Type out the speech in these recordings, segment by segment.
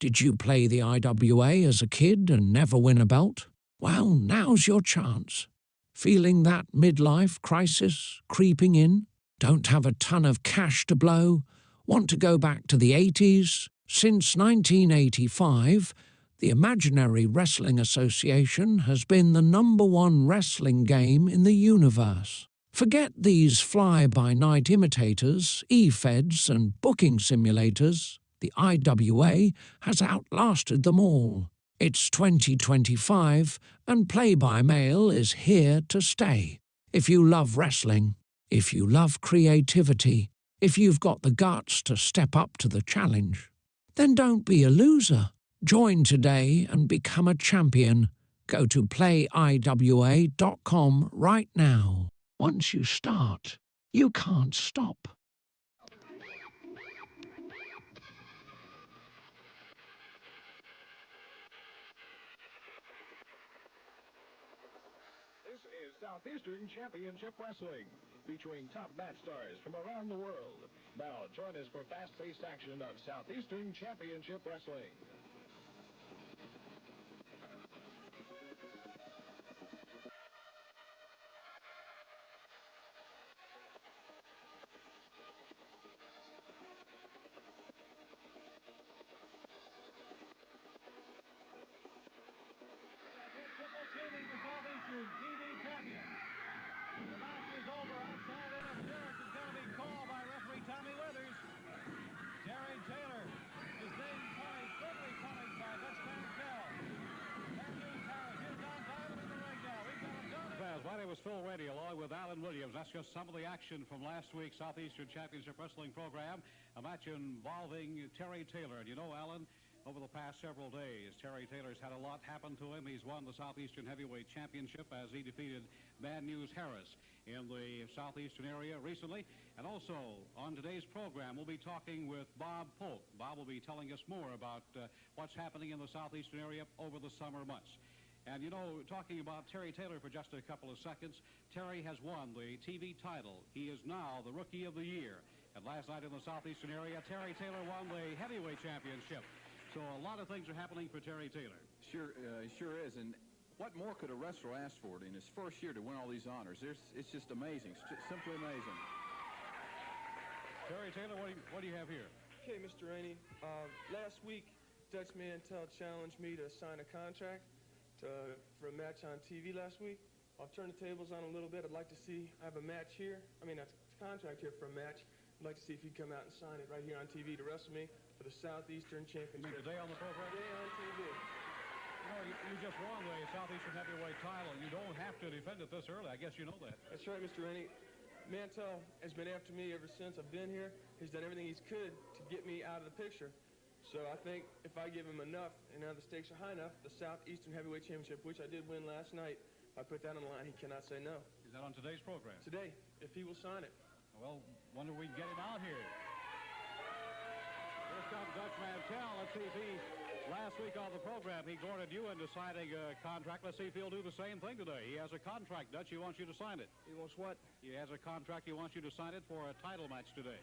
Did you play the IWA as a kid and never win a belt? Well, now's your chance. Feeling that midlife crisis creeping in? Don't have a ton of cash to blow? Want to go back to the 80s? Since 1985, the Imaginary Wrestling Association has been the #1 wrestling game in the universe. Forget these fly-by-night imitators, e-feds and booking simulators. The IWA has outlasted them all. It's 2025 and play-by-mail is here to stay. If you love wrestling, if you love creativity, if you've got the guts to step up to the challenge, then don't be a loser. Join today and become a champion. Go to playiwa.com right now. Once you start, you can't stop. This is Southeastern Championship Wrestling, featuring top match stars from around the world. Now join us for fast-paced action of Southeastern Championship Wrestling. TV champion. The match is over. Outside interference is going to be called by referee Tommy Withers. Terry Taylor is being punished, quickly punished by Dutch Mantel. And News Harris, here's Don Diamond in the ring now. We've got him done. My name is Phil Rady along with Alan Williams. That's just some of the action from last week's Southeastern Championship Wrestling program. A match involving Terry Taylor. And you know, Alan, over the past several days, Terry Taylor's had a lot happen to him. He's won the Southeastern Heavyweight Championship as he defeated Bad News Harris in the Southeastern area recently. And also, on today's program, we'll be talking with Bob Polk. Bob will be telling us more about what's happening in the Southeastern area over the summer months. And, you know, talking about Terry Taylor for just a couple of seconds, Terry has won the TV title. He is now the Rookie of the Year. And last night in the Southeastern area, Terry Taylor won the Heavyweight Championship. So a lot of things are happening for Terry Taylor. Sure is. And what more could a wrestler ask for in his first year to win all these honors? It's just amazing. It's just simply amazing. Terry Taylor, what do you have here? Okay, Mr. Rainey. Last week, Dutch Mantel challenged me to sign a contract for a match on TV last week. I'll turn the tables on a little bit. I'd like to see I have a match here. I mean, that's a contract here for a match. I'd like to see if he'd come out and sign it right here on TV to wrestle me for the Southeastern Championship. Today on the program? Today on TV. You know, you just won the Southeastern Heavyweight title. You don't have to defend it this early. I guess you know that. That's right, Mr. Rennie. Mantel has been after me ever since I've been here. He's done everything he could to get me out of the picture. So I think if I give him enough, and now the stakes are high enough, the Southeastern Heavyweight Championship, which I did win last night, if I put that on the line, he cannot say no. Is that on today's program? Today, if he will sign it. Well, wonder we can get him out here. Here comes Dutch Mantel. Let's see if last week on the program, he courted you into signing a contract. Let's see if he'll do the same thing today. He has a contract, Dutch. He wants you to sign it. He wants what? He has a contract. He wants you to sign it for a title match today.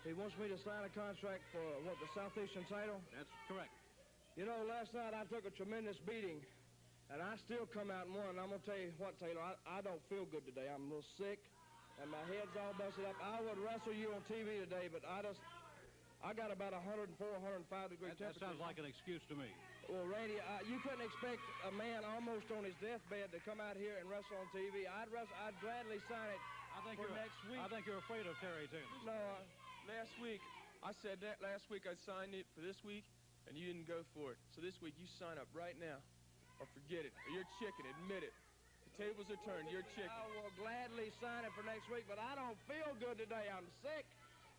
He wants me to sign a contract for, what, the Southeastern title? That's correct. You know, last night I took a tremendous beating, and I still come out and won. I'm going to tell you what, Taylor, I don't feel good today. I'm a little sick, and my head's all busted up. I would wrestle you on TV today, but I got about 104, 105 degree temperature. That sounds like an excuse to me. Well, Randy, you couldn't expect a man almost on his deathbed to come out here and wrestle on TV. I'd gladly sign it for next week. I think you're afraid of Terry Taylor. No, last week, I said that last week I'd sign it for this week, and you didn't go for it. So this week, you sign up right now, or forget it. Or you're chicken, admit it. The tables are turned, you're chicken. I will gladly sign it for next week, but I don't feel good today. I'm sick.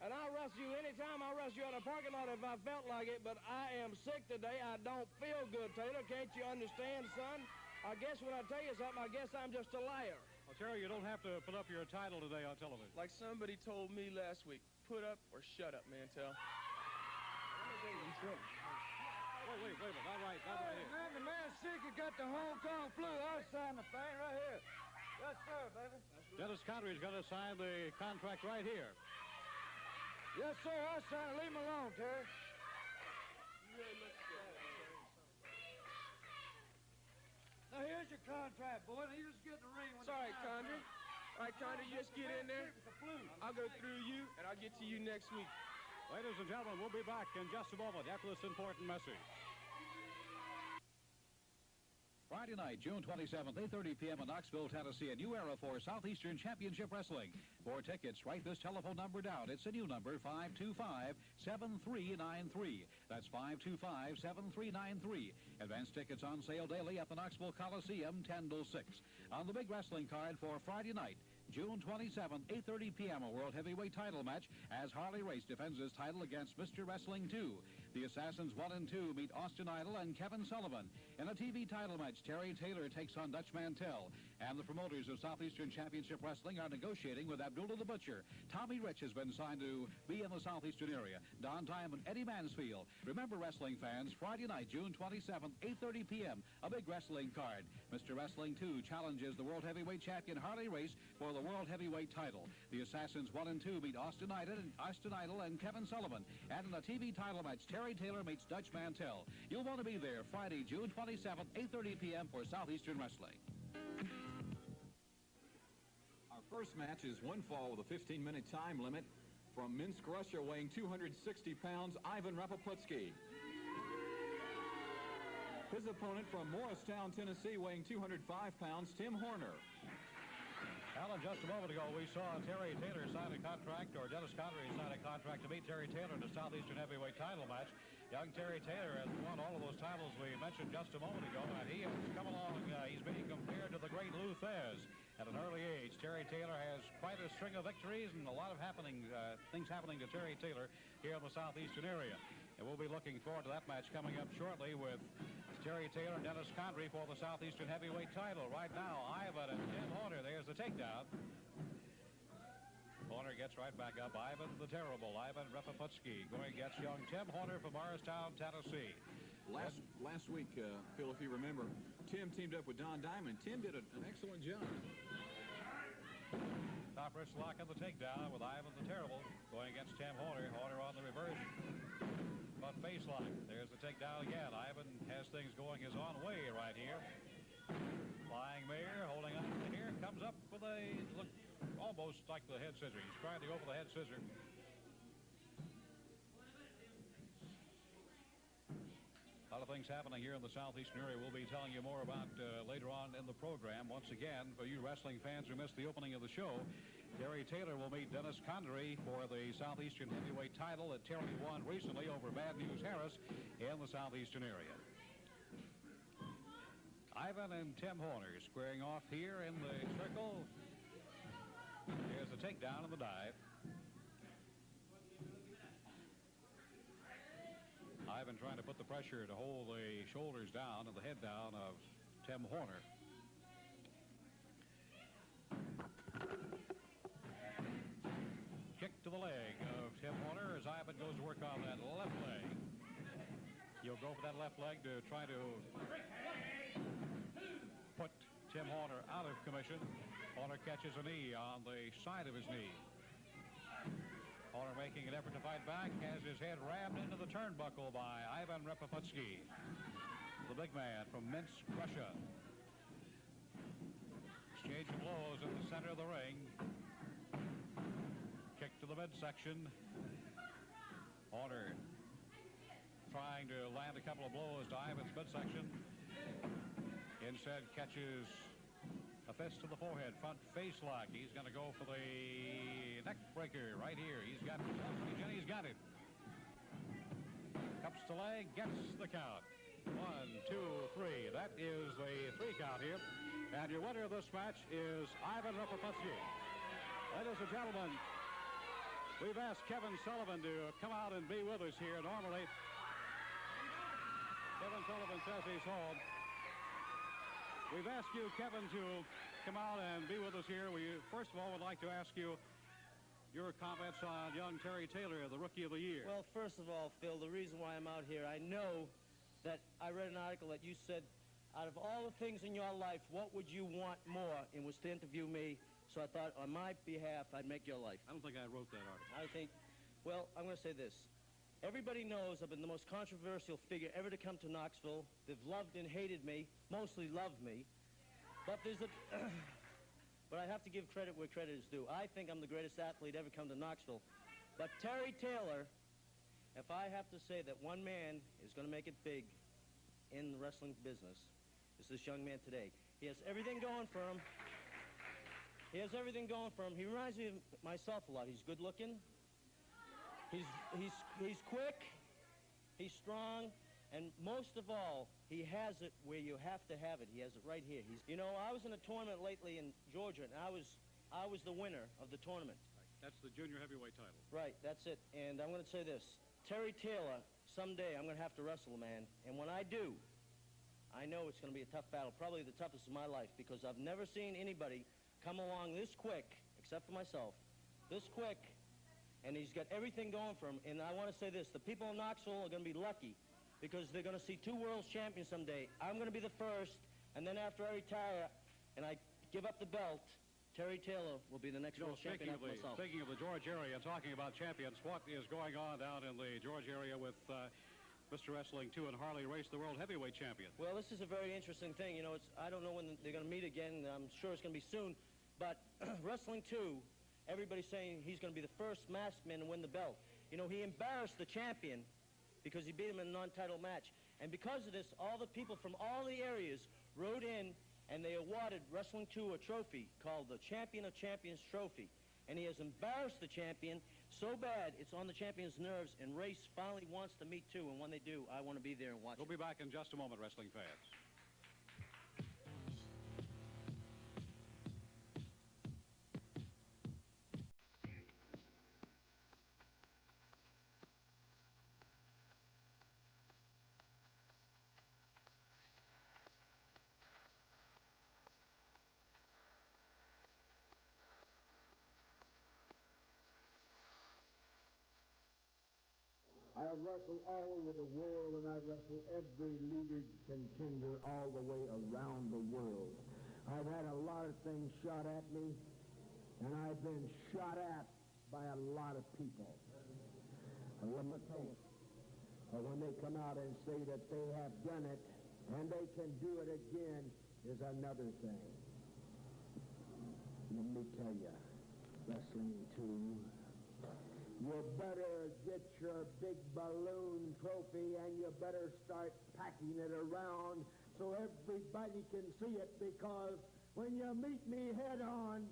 And I'll wrestle you anytime. I'll wrestle you in a parking lot if I felt like it, but I am sick today. I don't feel good, Taylor. Can't you understand, son? I guess when I tell you something, I guess I'm just a liar. Well, Terry, you don't have to put up your title today on television. Like somebody told me last week, put up or shut up, Mantel. Wait a minute. Not right here. Man, the man's sick. He got the Hong Kong flu. I'll sign the thing right here. Yes, sir, baby. Dennis Connery's going to sign the contract right here. Yes, sir, I'll sign it. Leave him alone, Terry. You really look sick. contract, boy. You just get in the ring with It's all right, Condry. All right, Condry, you just get in there. I'll go through you, and I'll get to you next week. Ladies and gentlemen, we'll be back in just a moment after this important message. Friday night, June 27th, 8:30 p.m. in Knoxville, Tennessee, a new era for Southeastern Championship Wrestling. For tickets, write this telephone number down. It's a new number, 525-7393. That's 525-7393. Advance tickets on sale daily at the Knoxville Coliseum, 10 till 6. On the big wrestling card for Friday night, June 27th, 8:30 p.m., a World Heavyweight title match as Harley Race defends his title against Mr. Wrestling 2. The Assassins 1 and 2 meet Austin Idol and Kevin Sullivan. In a TV title match, Terry Taylor takes on Dutch Mantell. And the promoters of Southeastern Championship Wrestling are negotiating with Abdullah the Butcher. Tommy Rich has been signed to be in the Southeastern area. Don Time and Eddie Mansfield. Remember, wrestling fans, Friday night, June 27th, 8:30 p.m., a big wrestling card. Mr. Wrestling 2 challenges the World Heavyweight Champion Harley Race for the World Heavyweight title. The Assassins 1 and 2 meet Austin Idol and Kevin Sullivan. And in a TV title match, Terry Taylor meets Dutch Mantell. You'll want to be there Friday, June 27th, 8:30 p.m. for Southeastern Wrestling. Our first match is one fall with a 15-minute time limit. From Minsk, Russia, weighing 260 pounds, Ivan Rapoputsky. His opponent from Morristown, Tennessee, weighing 205 pounds, Tim Horner. Alan, just a moment ago, we saw Terry Taylor sign a contract, or Dennis Connery sign a contract to meet Terry Taylor in the Southeastern Heavyweight title match. Young Terry Taylor has won all of those titles we mentioned just a moment ago, and he has come along. He's being compared to the great Lou Thez at an early age. Terry Taylor has quite a string of victories and a lot of things happening to Terry Taylor here in the Southeastern area. And we'll be looking forward to that match coming up shortly with Terry Taylor and Dennis Condrey for the Southeastern Heavyweight title. Right now, Ivan and Tim Horner. There's the takedown. Horner gets right back up. Ivan the Terrible, Ivan Rapoputsky, going against young Tim Horner from Morristown, Tennessee. Last week, Phil, if you remember, Tim teamed up with Don Diamond. Tim did an excellent job. Top wrist lock on the takedown with Ivan the Terrible going against Tim Horner. Horner on the reversion. But face lock. There's the takedown again. Ivan has things going his own way right here. Flying Mayor holding on here. Comes up with a look almost like the head scissor. He's trying to go for the head scissor. A lot of things happening here in the Southeastern area. We'll be telling you more about later on in the program. Once again, for you wrestling fans who missed the opening of the show, Terry Taylor will meet Dennis Condrey for the Southeastern Heavyweight title that Terry won recently over Bad News Harris in the Southeastern area. Ivan and Tim Horner squaring off here in the circle. Here's the takedown and the dive. Ivan trying to put the pressure to hold the shoulders down and the head down of Tim Horner. Kick to the leg of Tim Horner as Ivan goes to work on that left leg. He'll go for that left leg to try to put Tim Horner out of commission. Horner catches a knee on the side of his knee. Horner making an effort to fight back, has his head rammed into the turnbuckle by Ivan Rapoputsky, the big man from Minsk, Russia. Exchange of blows in the center of the ring. Kick to the midsection. Horner trying to land a couple of blows to Ivan's midsection. Instead catches a fist to the forehead, front face lock. He's going to go for the neck breaker right here. He's got it. He's got it. Cups the leg, gets the count. 1, 2, 3. That is the 3 count here. And your winner of this match is Ivan Rapoputsky. Ladies and gentlemen, we've asked Kevin Sullivan to come out and be with us here. Normally, Kevin Sullivan says he's home. We've asked you, Kevin, to come out and be with us here. We, first of all, would like to ask you your comments on young Terry Taylor, the Rookie of the Year. Well, first of all, Phil, the reason why I'm out here, I know that I read an article that you said, out of all the things in your life, what would you want more? And was to interview me. So I thought, on my behalf, I'd make your life. I don't think I wrote that article. I think, well, I'm going to say this. Everybody knows I've been the most controversial figure ever to come to Knoxville. They've loved and hated me, mostly loved me. But there's a... But I have to give credit where credit is due. I think I'm the greatest athlete ever come to Knoxville. But Terry Taylor, if I have to say that one man is going to make it big in the wrestling business, is this young man today. He has everything going for him. He has everything going for him. He reminds me of myself a lot. He's good looking. He's quick. He's strong. And most of all, he has it where you have to have it. He has it right here. You know, I was in a tournament lately in Georgia, and I was the winner of the tournament. Right. That's the junior heavyweight title. Right, that's it. And I'm going to say this. Terry Taylor, someday I'm going to have to wrestle a man. And when I do, I know it's going to be a tough battle, probably the toughest of my life, because I've never seen anybody come along this quick, except for myself, this quick, and he's got everything going for him. And I want to say this. The people in Knoxville are going to be lucky, because they're going to see two world champions someday. I'm going to be the first, and then after I retire and I give up the belt, Terry Taylor will be the next world champion after myself. Speaking of the George area, talking about champions, what is going on down in the George area with Mr. Wrestling 2 and Harley Race, the world heavyweight champion? Well, this is a very interesting thing. You know, I don't know when they're going to meet again. I'm sure it's going to be soon. But Wrestling 2, everybody's saying he's going to be the first masked man to win the belt. You know, he embarrassed the champion because he beat him in a non-title match. And because of this, all the people from all the areas rode in, and they awarded Wrestling 2 a trophy called the Champion of Champions Trophy. And he has embarrassed the champion so bad, it's on the champion's nerves, and Race finally wants to meet too, and when they do, I want to be there and watch. We'll be back in just a moment, wrestling fans. I have wrestled all over the world, and I've wrestled every leader contender all the way around the world. I've had a lot of things shot at me, and I've been shot at by a lot of people. And let me tell you, when they come out and say that they have done it, and they can do it again, is another thing. Let me tell you, Wrestling 2, you better get your big balloon trophy, and you better start packing it around so everybody can see it, because when you meet me head-on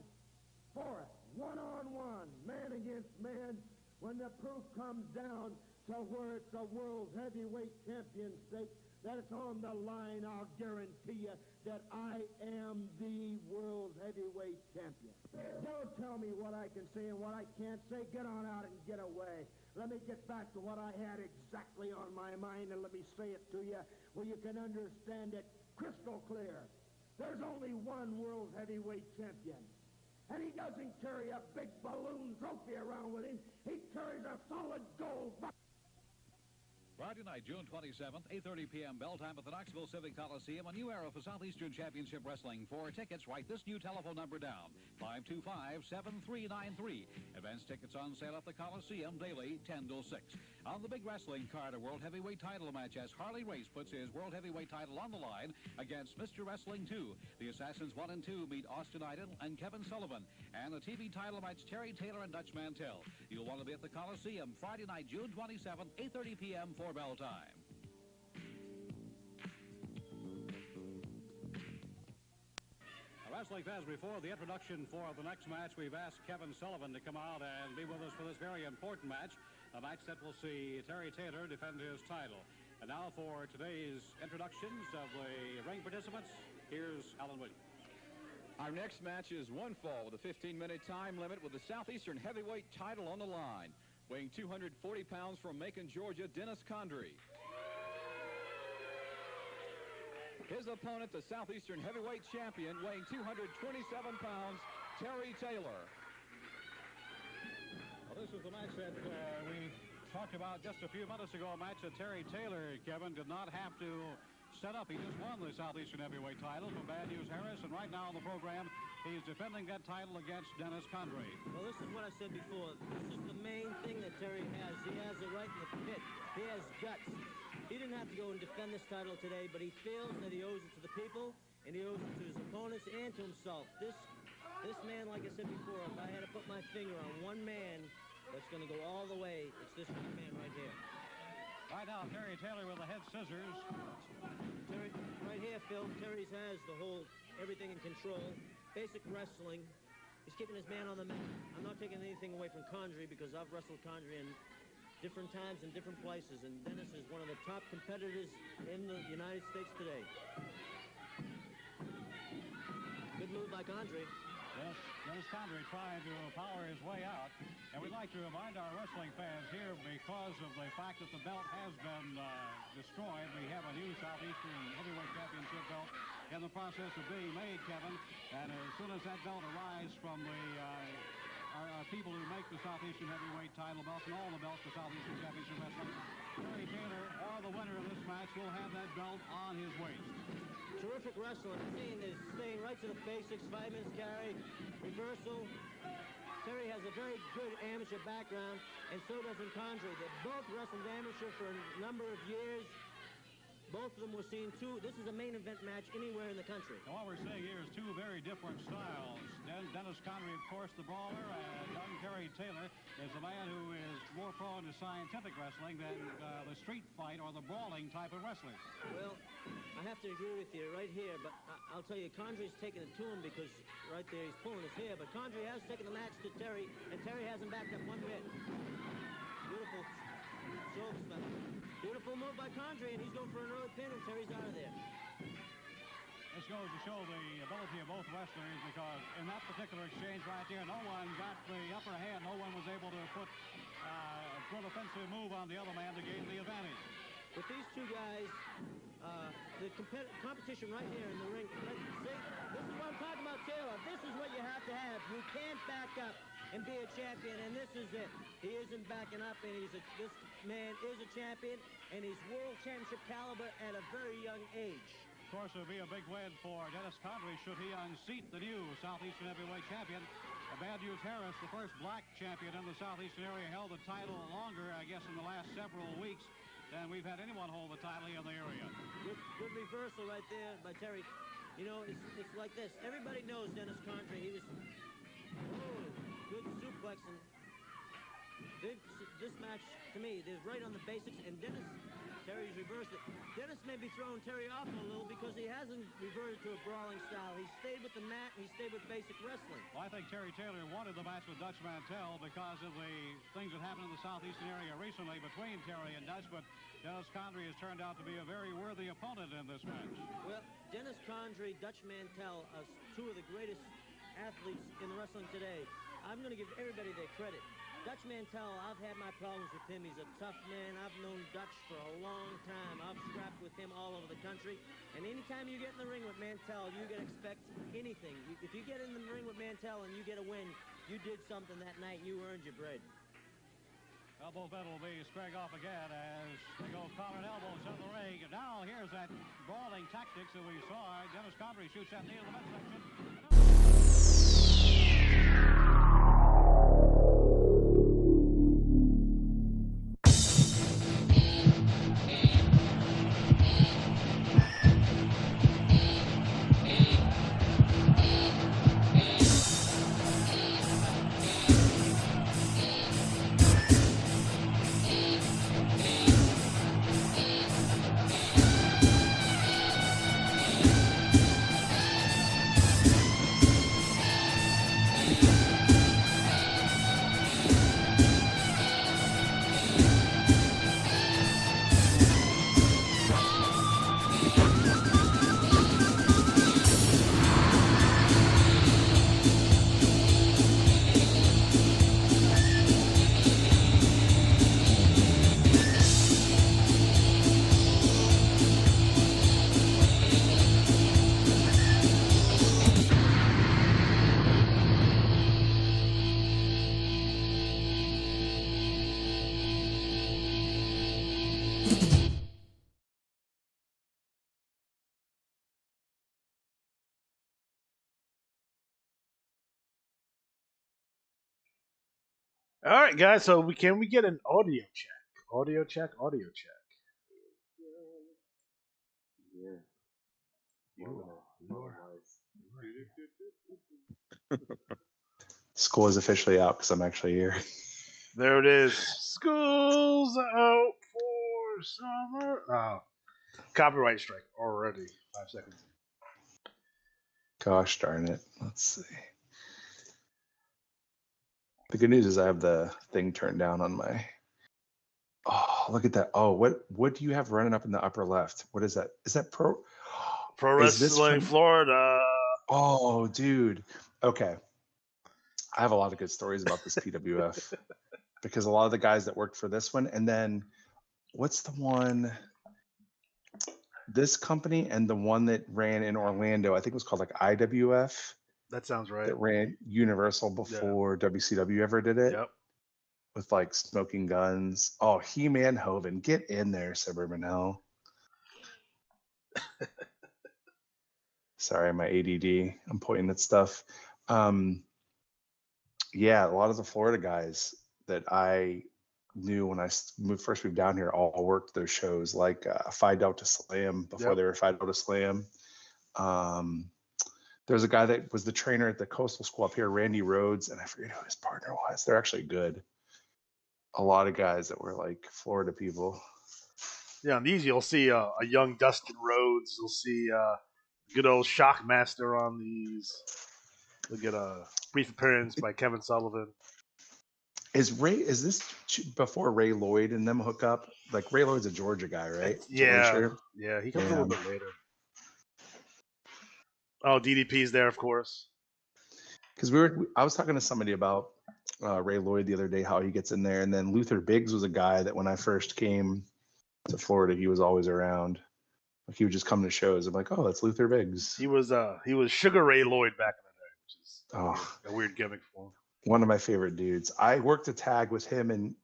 for it, one-on-one, man against man, when the proof comes down to where it's a world heavyweight champion stake, that it's on the line, I'll guarantee you that I am the world heavyweight champion. Don't tell me what I can say and what I can't say. Get on out and get away. Let me get back to what I had exactly on my mind, and let me say it to you where you can understand it crystal clear. There's only one world heavyweight champion, and he doesn't carry a big balloon trophy around with him. He carries a solid gold box. Friday night, June 27th, 8:30 p.m. bell time at the Knoxville Civic Coliseum, a new era for Southeastern Championship Wrestling. For tickets, write this new telephone number down, 525-7393. Events tickets on sale at the Coliseum daily, 10 till 6. On the big wrestling card, a world heavyweight title match as Harley Race puts his world heavyweight title on the line against Mr. Wrestling 2. The Assassins 1 and 2 meet Austin Idol and Kevin Sullivan. And a TV title match, Terry Taylor and Dutch Mantell. You'll want to be at the Coliseum Friday night, June 27th, 8:30 p.m. for bell time. Wrestling fans, before the introduction for the next match, we've asked Kevin Sullivan to come out and be with us for this very important match, a match that will see Terry Taylor defend his title. And now for today's introductions of the ring participants, here's Alan Williams. Our next match is one fall with a 15-minute time limit with the Southeastern Heavyweight title on the line. Weighing 240 pounds from Macon, Georgia, Dennis Condrey. His opponent, the Southeastern Heavyweight champion, weighing 227 pounds, Terry Taylor. Well, this is the match that we talked about just a few minutes ago, a match that Terry Taylor, Kevin, did not have to set up. He just won the Southeastern Heavyweight title from Bad News Harris, and right now on the program, he's defending that title against Dennis Condrey. Well, this is what I said before. This is the main thing that Terry has. He has it right in the pit. He has guts. He didn't have to go and defend this title today, but he feels that he owes it to the people, and he owes it to his opponents Dennis and to himself. This man, like I said before, if I had to put my finger on one man that's going to go all the way, it's this one man right here. Right now, Terry Taylor with the head scissors. Terry, right here, Phil. Terry's has the whole everything in control. Basic wrestling. He's keeping his man on the mat. I'm not taking anything away from Condrey because I've wrestled Condrey in different times in different places, and Dennis is one of the top competitors in the United States today. Good move by Condrey. Yes, Dennis Condrey trying to power his way out. And we'd like to remind our wrestling fans here, because of the fact that the belt has been destroyed, we have a new Southeastern Heavyweight Championship belt in the process of being made, Kevin. And as soon as that belt arrives from the our people who make the Southeastern Heavyweight title belts and all the belts for Southeastern Championship Wrestling, Terry Taylor, or the winner of this match, will have that belt on his waist. Terrific wrestling. Staying right to the basics, 5 minutes carry, reversal. Terry has a very good amateur background, and so does Condrey. They both wrestled amateur for a number of years. Both of them were seen this is a main event match anywhere in the country. And what we're seeing here is two very different styles. Dennis Condrey, of course, the brawler, and young Terry Taylor is a man who is more prone to scientific wrestling than the street fight or the brawling type of wrestling. Well, I have to agree with you right here, but I'll tell you, Condrey's taking it to him because right there he's pulling his hair, but Condrey has taken the match to Terry, and Terry hasn't backed up one bit. Beautiful shoulder stuff. Beautiful move by Condrey, and he's going for an early pin, and Terry's out of there. This goes to show the ability of both wrestlers, because in that particular exchange right there, no one got the upper hand. No one was able to put a good offensive move on the other man to gain the advantage. With these two guys, the competition right here in the ring. See, this is what I'm talking about, Taylor. This is what you have to have. You can't back up and be a champion, and this is it. He isn't backing up, and this man is a champion, and he's world championship caliber at a very young age. Of course, it would be a big win for Dennis Condrey should he unseat the new Southeastern Heavyweight Champion. Bad News Harris, the first black champion in the Southeastern area, held the title longer, I guess, in the last several weeks than we've had anyone hold the title in the area. Good reversal right there by Terry. You know, it's like this. Everybody knows Dennis Condrey. He was good suplex, and this match, to me, is right on the basics, and Terry's reversed it. Dennis may be throwing Terry off a little because he hasn't reverted to a brawling style. He stayed with the mat, and he stayed with basic wrestling. Well, I think Terry Taylor wanted the match with Dutch Mantell because of the things that happened in the Southeastern area recently between Terry and Dutch, but Dennis Condrey has turned out to be a very worthy opponent in this match. Well, Dennis Condrey, Dutch Mantell are two of the greatest athletes in wrestling today. I'm going to give everybody their credit. Dutch Mantell, I've had my problems with him. He's a tough man. I've known Dutch for a long time. I've scrapped with him all over the country. And anytime you get in the ring with Mantell, you can expect anything. If you get in the ring with Mantell and you get a win, you did something that night and you earned your bread. Elbow bet will be squaring off again as they go collar and elbows in the ring. And now here's that brawling tactics that we saw. Dennis Condrey shoots that knee in the midsection. All right, guys. So can we get an audio check? Audio check. Audio check. Yeah. You are School is officially out because I'm actually here. There it is. School's out for summer. Oh, copyright strike already. 5 seconds. Gosh darn it. Let's see. The good news is I have the thing turned down on my. Oh, look at that. Oh, what do you have running up in the upper left? What is that? Is that pro? Pro Is this Wrestling from- Florida. Oh, dude. Okay. I have a lot of good stories about this PWF because a lot of the guys that worked for this one, and then what's the one? This company and the one that ran in Orlando, I think it was called like IWF. That sounds right. That ran Universal before WCW ever did it. Yep. With like smoking guns. Oh, He-Man Hoven. Get in there, Suburban Hell. Sorry, my ADD. I'm pointing at stuff. Yeah, a lot of the Florida guys that I knew when I first moved down here all worked those shows, like Phi Delta Slam before they were Phi Delta Slam. There's a guy that was the trainer at the Coastal School up here, Randy Rhodes, and I forget who his partner was. They're actually good. A lot of guys that were like Florida people. Yeah, on these you'll see a young Dustin Rhodes. You'll see good old Shockmaster on these. You'll get a brief appearance by Kevin Sullivan. Is this before Ray Lloyd and them hook up? Like Ray Lloyd's a Georgia guy, right? Yeah, yeah, he comes a little bit later. Oh, DDP's there, of course. Because I was talking to somebody about Ray Lloyd the other day, how he gets in there, and then Luther Biggs was a guy that when I first came to Florida, he was always around. Like he would just come to shows. I'm like, oh, that's Luther Biggs. He was Sugar Ray Lloyd back in the day, which is a weird gimmick for him. One of my favorite dudes. I worked a tag with him and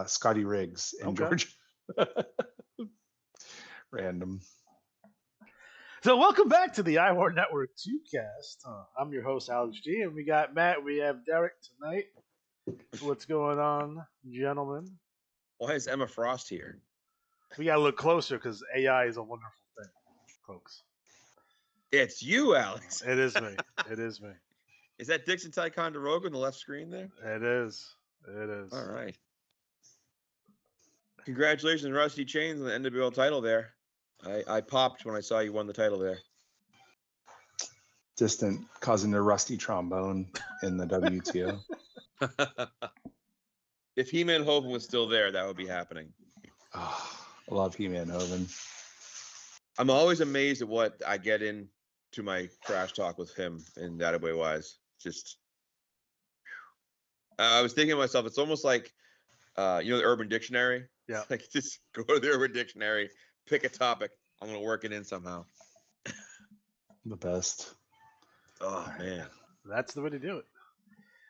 Scotty Riggs in Georgia. Random. So welcome back to the IWAR Network Tubecast. I'm your host, Alex G, and we got Matt. We have Derek tonight. What's going on, gentlemen? Why is Emma Frost here? We got to look closer because AI is a wonderful thing, folks. It's you, Alex. It is me. It is me. Is that Dixon Ticonderoga on the left screen there? It is. It is. All right. Congratulations, Rusty Chains, on the NWL title there. I popped when I saw you won the title there. Distant cousin to Rusty Trombone in the WTO. If He-Man Hoven was still there, that would be happening. Oh, I love He-Man Hoven. I'm always amazed at what I get into my trash talk with him in that way wise. Just, I was thinking to myself, it's almost like, the Urban Dictionary. Yeah. Like just go to the Urban Dictionary, pick a topic. I'm going to work it in somehow. The best. Oh, man. That's the way to do it.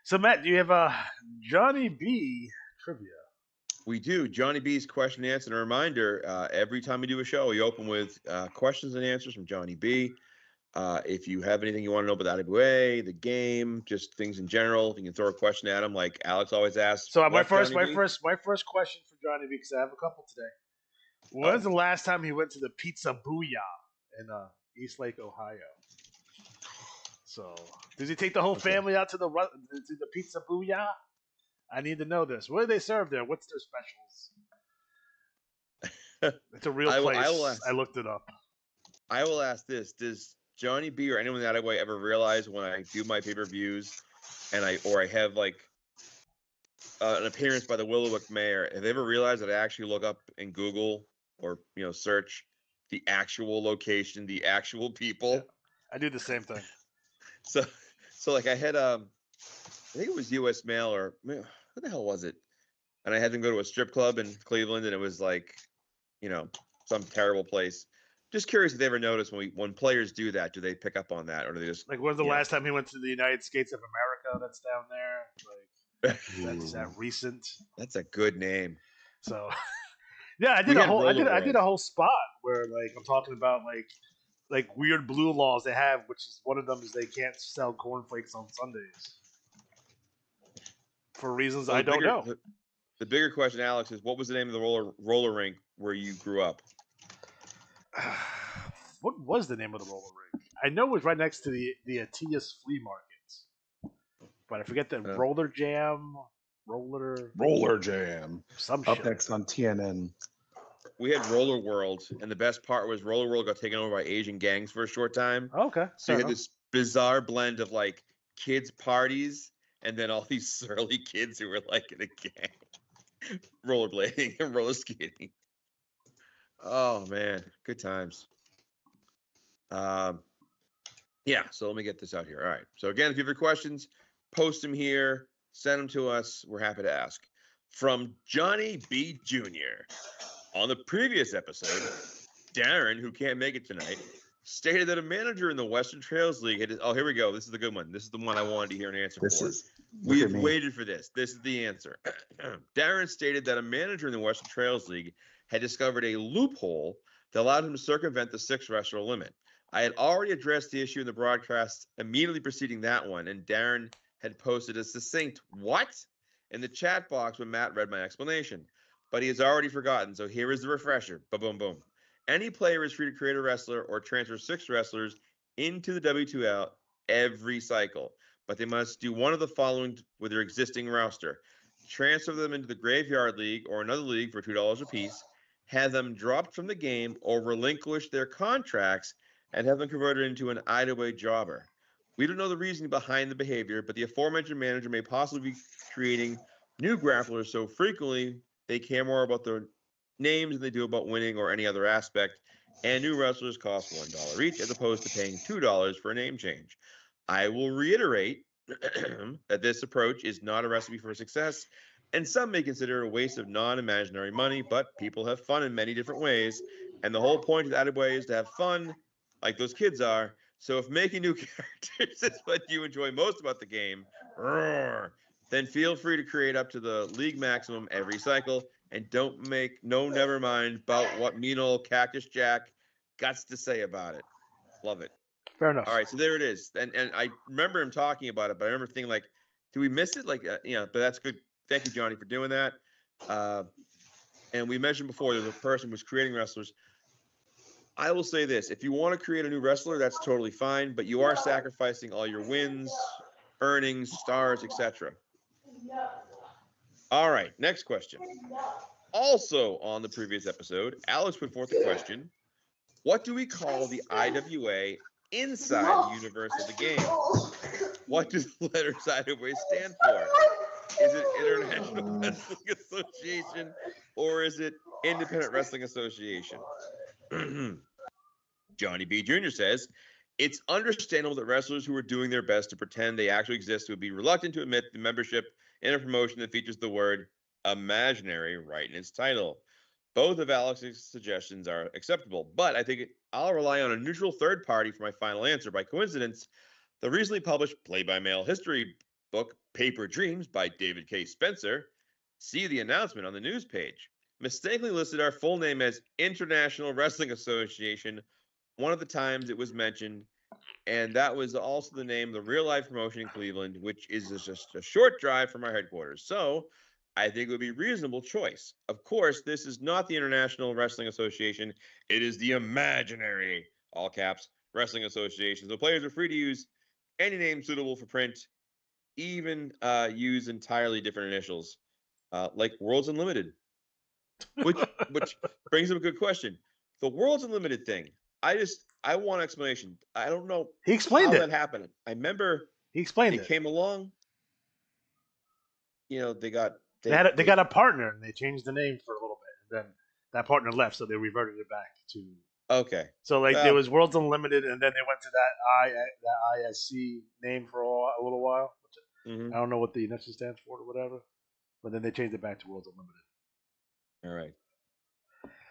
So, Matt, do you have Johnny B trivia? We do. Johnny B's question and answer. And a reminder, every time we do a show, we open with questions and answers from Johnny B. If you have anything you want to know about the IWA, the game, just things in general, if you can throw a question at him like Alex always asks. So my first question for Johnny B, because I have a couple today. When's the last time he went to the Pizza Booyah in Eastlake, Ohio? So, does he take the whole family out to the Pizza Booyah? I need to know this. What do they serve there? What's their specials? It's a real place. I looked it up. I will ask this: does Johnny B or anyone that way ever realize when I do my pay-per-views and I have like an appearance by the Willowwick Mayor, have they ever realized that I actually look up in Google or search the actual location, the actual people? Yeah, I do the same thing. So like I had I think it was U.S. Mail or who the hell was it? And I had them go to a strip club in Cleveland, and it was like, some terrible place. Just curious if they ever notice when players do that, do they pick up on that, or do they just like? When's the last time he went to the United States of America? That's down there. Like that's that recent. That's a good name. So yeah, I did a whole spot where like I'm talking about like weird blue laws they have, which is one of them is they can't sell cornflakes on Sundays for reasons I don't know. The bigger question, Alex, is what was the name of the roller rink where you grew up? What was the name of the roller rink? I know it was right next to the Atias flea market, but I forget the Yeah. Roller Jam, Roller Some shit. up next on TNN. We had Roller World, and the best part was Roller World got taken over by Asian gangs for a short time. Okay, So you fair had this bizarre blend of like kids' parties and then all these surly kids who were like in a gang, rollerblading and roller skating. Oh man, good times. Yeah, so let me get this out here. All right. So again, if you have your questions, post them here, send them to us. We're happy to ask. From Johnny B. Jr. On the previous episode, Darren, who can't make it tonight, stated that a manager in the Western Trails League had. Oh, here we go. This is the good one. This is the one I wanted to hear an answer This for. is. We Look have at me. waited for this. This is the answer. Darren stated that a manager in the Western Trails League had discovered a loophole that allowed him to circumvent the 6 wrestler limit. I had already addressed the issue in the broadcast immediately preceding that one, and Darren had posted a succinct "what?" in the chat box when Matt read my explanation. But he has already forgotten, so here is the refresher. Boom, boom. Any player is free to create a wrestler or transfer 6 wrestlers into the W2L every cycle, but they must do one of the following with their existing roster: transfer them into the Graveyard League or another league for $2 apiece, have them dropped from the game or relinquish their contracts, and have them converted into an IWA jobber. We don't know the reasoning behind the behavior, but the aforementioned manager may possibly be creating new grapplers so frequently they care more about their names than they do about winning or any other aspect, and new wrestlers cost $1 each as opposed to paying $2 for a name change. I will reiterate that this approach is not a recipe for success, and some may consider it a waste of non-imaginary money, but people have fun in many different ways, and the whole point of the added way is to have fun like those kids are. So if making new characters is what you enjoy most about the game, then feel free to create up to the league maximum every cycle, and don't make no never mind about what mean old Cactus Jack gots to say about it. Love it. Fair enough. All right, so there it is. And I remember him talking about it, but I remember thinking like, do we miss it? Like, but that's good. Thank you, Johnny, for doing that. And we mentioned before, there's a person who's creating wrestlers. I will say this: if you want to create a new wrestler, that's totally fine, but you are sacrificing all your wins, earnings, stars, etc. All right, next question. Also on the previous episode, Alex put forth the question: what do we call the IWA inside the universe of the game? What do the letters IWA stand for? Is it International Wrestling Association or is it Independent Wrestling Association? Johnny B. Jr. says, it's understandable that wrestlers who are doing their best to pretend they actually exist would be reluctant to admit the membership in a promotion that features the word imaginary right in its title. Both of Alex's suggestions are acceptable, but I think I'll rely on a neutral third party for my final answer. By coincidence, the recently published play-by-mail history book, Paper Dreams by David K. Spencer, see the announcement on the news page, mistakenly listed our full name as International Wrestling Association one of the times it was mentioned, and that was also the name of the real-life promotion in Cleveland, which is just a short drive from our headquarters. So I think it would be a reasonable choice. Of course, this is not the International Wrestling Association. It is the imaginary, all caps, Wrestling Association. So players are free to use any name suitable for print, even use entirely different initials, like Worlds Unlimited, which brings up a good question. The Worlds Unlimited thing, I want an explanation. I don't know He explained how it. that happened. I remember He explained it it. came along. You know, they got a partner, and they changed the name for a little bit. And then that partner left, so they reverted it back to. Okay. So there was Worlds Unlimited, and then they went to that ISC name for a little while. I don't know what the initial stands for or whatever, but then they changed it back to Worlds Unlimited. All right.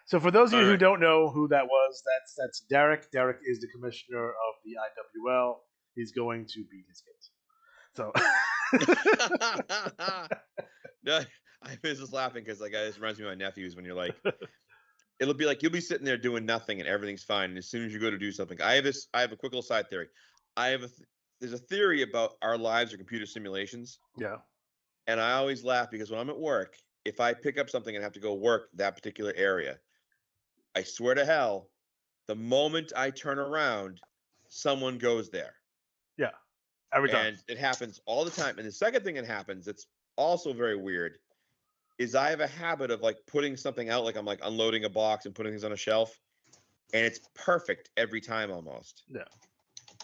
So for those of you who don't know who that was, that's Derek. Derek is the commissioner of the IWL. He's going to beat his kids. So. No, I was just laughing because this reminds me of my nephews when you're like, it'll be like you'll be sitting there doing nothing and everything's fine, and as soon as you go to do something, I have a quick little side theory. There's a theory about our lives are computer simulations. Yeah. And I always laugh because when I'm at work, if I pick up something and have to go work that particular area, I swear to hell, the moment I turn around, someone goes there. Yeah. Every time. And it happens all the time. And the second thing that happens that's also very weird is I have a habit of like putting something out, like I'm like unloading a box and putting things on a shelf, and it's perfect every time almost. Yeah.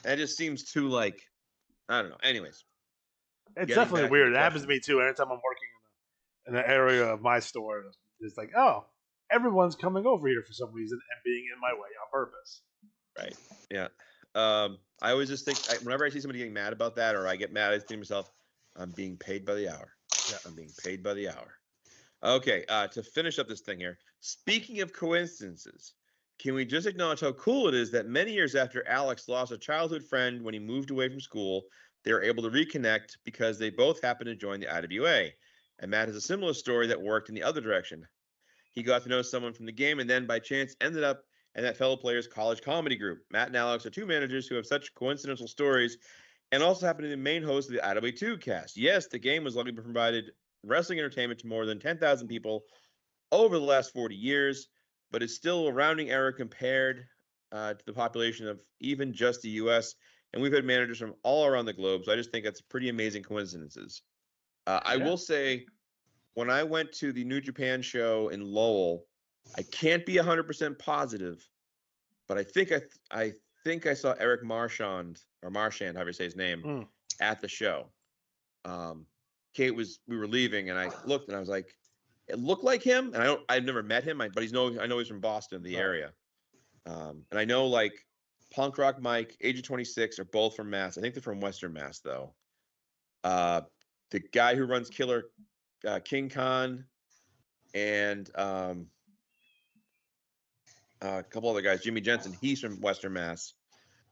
And it just seems too like, I don't know. Anyways, It's getting definitely back to weird. the It happens to me too. Anytime I'm working in the area of my store, it's like, oh, everyone's coming over here for some reason and being in my way on purpose. Right. Yeah. I always just think whenever I see somebody getting mad about that, or I get mad, I think to myself, I'm being paid by the hour. Yeah. I'm being paid by the hour. Okay. To finish up this thing here, speaking of coincidences, can we just acknowledge how cool it is that many years after Alex lost a childhood friend when he moved away from school, they were able to reconnect because they both happened to join the IWA. And Matt has a similar story that worked in the other direction. He got to know someone from the game and then by chance ended up in that fellow player's college comedy group. Matt and Alex are two managers who have such coincidental stories and also happen to be the main host of the IWA Tubecast. Yes, the game was lucky to provided wrestling entertainment to more than 10,000 people over the last 40 years, but it's still a rounding error compared to the population of even just the U.S., and we've had managers from all around the globe, so I just think that's pretty amazing coincidences. I will say, when I went to the New Japan show in Lowell, I can't be 100% positive, but I think I saw Eric Marchand, however you say his name, at the show. We were leaving, and I looked, and I was like, it looked like him, and I've never met him, but I know he's from Boston, the area, and I know like Punk Rock Mike, Agent 26 are both from Mass. I think they're from Western Mass though. The guy who runs Killer King Khan, and a couple other guys, Jimmy Jensen, he's from Western Mass.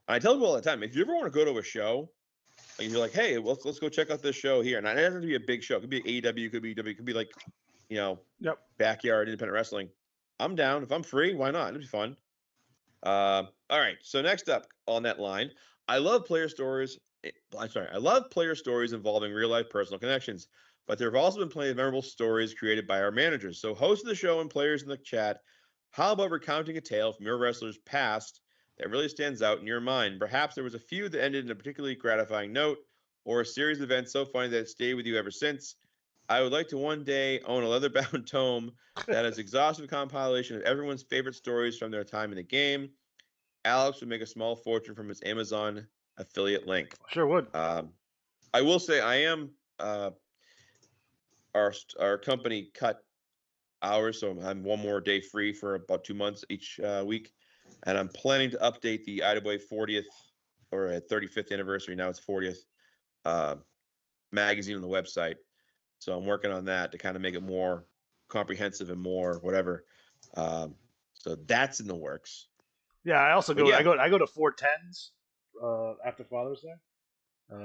And I tell people all the time, if you ever want to go to a show, like you're like, hey, let's go check out this show here. And it doesn't have to be a big show. It could be AEW, could be EW, could be like, backyard independent wrestling. I'm down. If I'm free, why not? It'd be fun. All right. So next up on that line, I love player stories involving real life personal connections, but there have also been plenty of memorable stories created by our managers. So host of the show and players in the chat, how about recounting a tale from your wrestler's past that really stands out in your mind? Perhaps there was a feud that ended in a particularly gratifying note, or a series of events so funny that it stayed with you ever since. I would like to one day own a leather-bound tome that has exhaustive compilation of everyone's favorite stories from their time in the game. Alex would make a small fortune from his Amazon affiliate link. Sure would. I will say I am our company cut hours, so I'm one more day free for about 2 months each week, and I'm planning to update the IWA 40th or 35th anniversary. Now it's 40th magazine on the website. So I'm working on that to kind of make it more comprehensive and more whatever. So that's in the works. Yeah, I also go. Yeah. I go to 410s after Father's Day.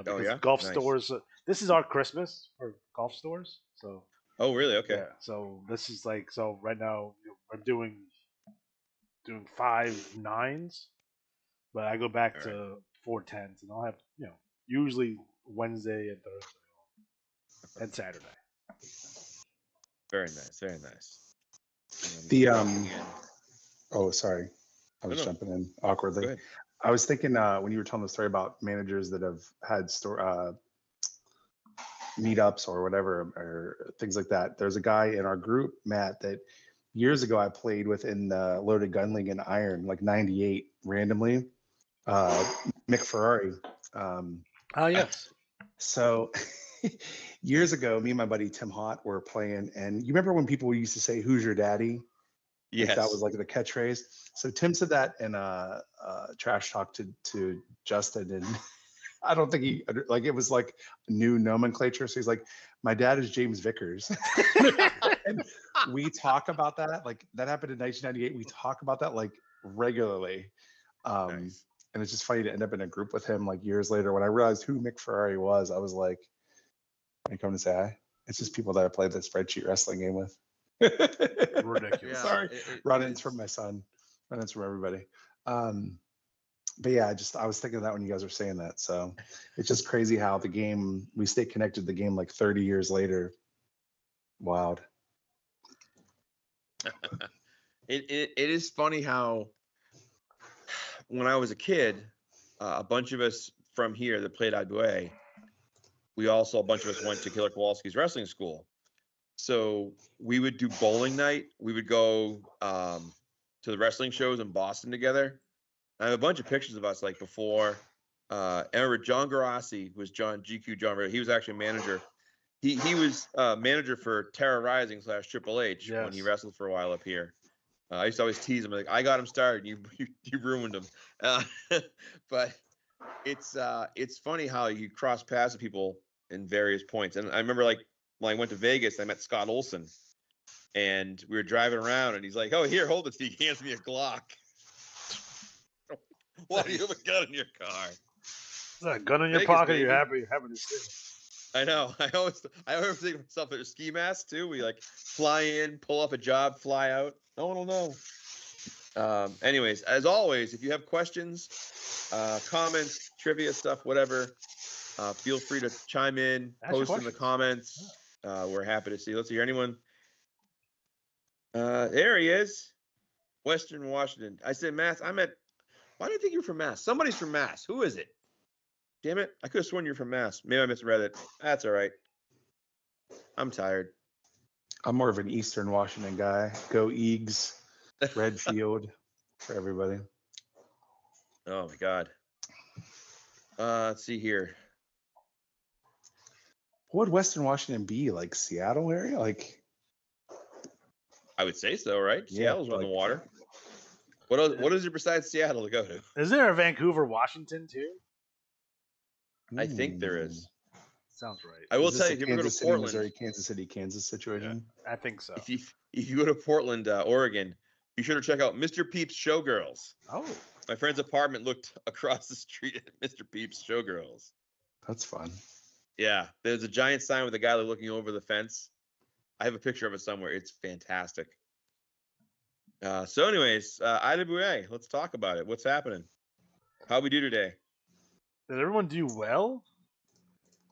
Because golf stores. This is our Christmas for golf stores. So. Oh really? Okay. Yeah. So this is like right now we're doing 5 9s, but I go back to 410s, and I'll have usually Wednesday and Thursday and Saturday. Very nice. Very nice. Oh, sorry. I was jumping in awkwardly. I was thinking when you were telling the story about managers that have had meetups or whatever, or things like that. There's a guy in our group, Matt, that years ago I played with in the Loaded Gun League in Iron, like 98, randomly. Mick Ferrari. Oh, yes. So years ago, me and my buddy Tim Hott were playing, and you remember when people used to say, "Who's your daddy?" Yes. Like that was like the catchphrase. So Tim said that in a trash talk to Justin, and I don't think it was like new nomenclature. So he's like, "My dad is James Vickers." And we talk about that. Like that happened in 1998. We talk about that like regularly. Nice. And it's just funny to end up in a group with him like years later. When I realized who Mick Ferrari was, I was like, "I come to say hi." It's just people that I played the spreadsheet wrestling game with. Ridiculous. Yeah, Sorry. Run-ins from my son. Run-ins from everybody. But yeah, I was thinking of that when you guys were saying that. So it's just crazy how we stay connected to the game like 30 years later. Wild. It is funny how when I was a kid, a bunch of us from here that played IWA, we also, a bunch of us went to Killer Kowalski's wrestling school. So we would do bowling night. We would go to the wrestling shows in Boston together. I have a bunch of pictures of us like before. I remember John Garassi was GQ John. He was actually manager. He was manager for Terra Rising / Triple H when he wrestled for a while up here. I used to always tease him like, I got him started, you ruined him. But it's funny how you cross paths with people in various points. And I remember like when I went to Vegas, I met Scott Olson, and we were driving around, and he's like, "Oh, here, hold it." He hands me a Glock. Why do you have a gun in your car? Is that a gun in your Vegas, pocket? baby. You're happy having this thing. I know. I always think to myself, there's ski masks too. We like fly in, pull off a job, fly out. No one will know. Anyways, as always, if you have questions, comments, trivia stuff, whatever, feel free to chime in, post in the comments. We're happy to see. Let's hear anyone. There he is, Western Washington. I said Mass. Why do you think you're from Mass? Somebody's from Mass. Who is it? Damn it! I could have sworn you're from Mass. Maybe I misread it. That's all right. I'm tired. I'm more of an Eastern Washington guy. Go Eags, Redfield for everybody. Oh my God. Let's see here. What would Western Washington be? Like Seattle area? Like, I would say so, right? Yeah, Seattle's on the like- water. What else, what is there besides Seattle to go to? Is there a Vancouver, Washington too? I think there is. Sounds right. I will is tell this you, a if you go Kansas to City, Portland, Missouri, Kansas City, Kansas situation? I think so. if you go to Portland, Oregon, be sure to check out Mr. Peeps Showgirls. Oh, My friend's apartment looked across the street at Mr. Peeps Showgirls. That's fun. Yeah, there's a giant sign with a guy looking over the fence. I have a picture of it somewhere. It's fantastic. So anyways, IWA, let's talk about it. What's happening? How we do today? did everyone do well?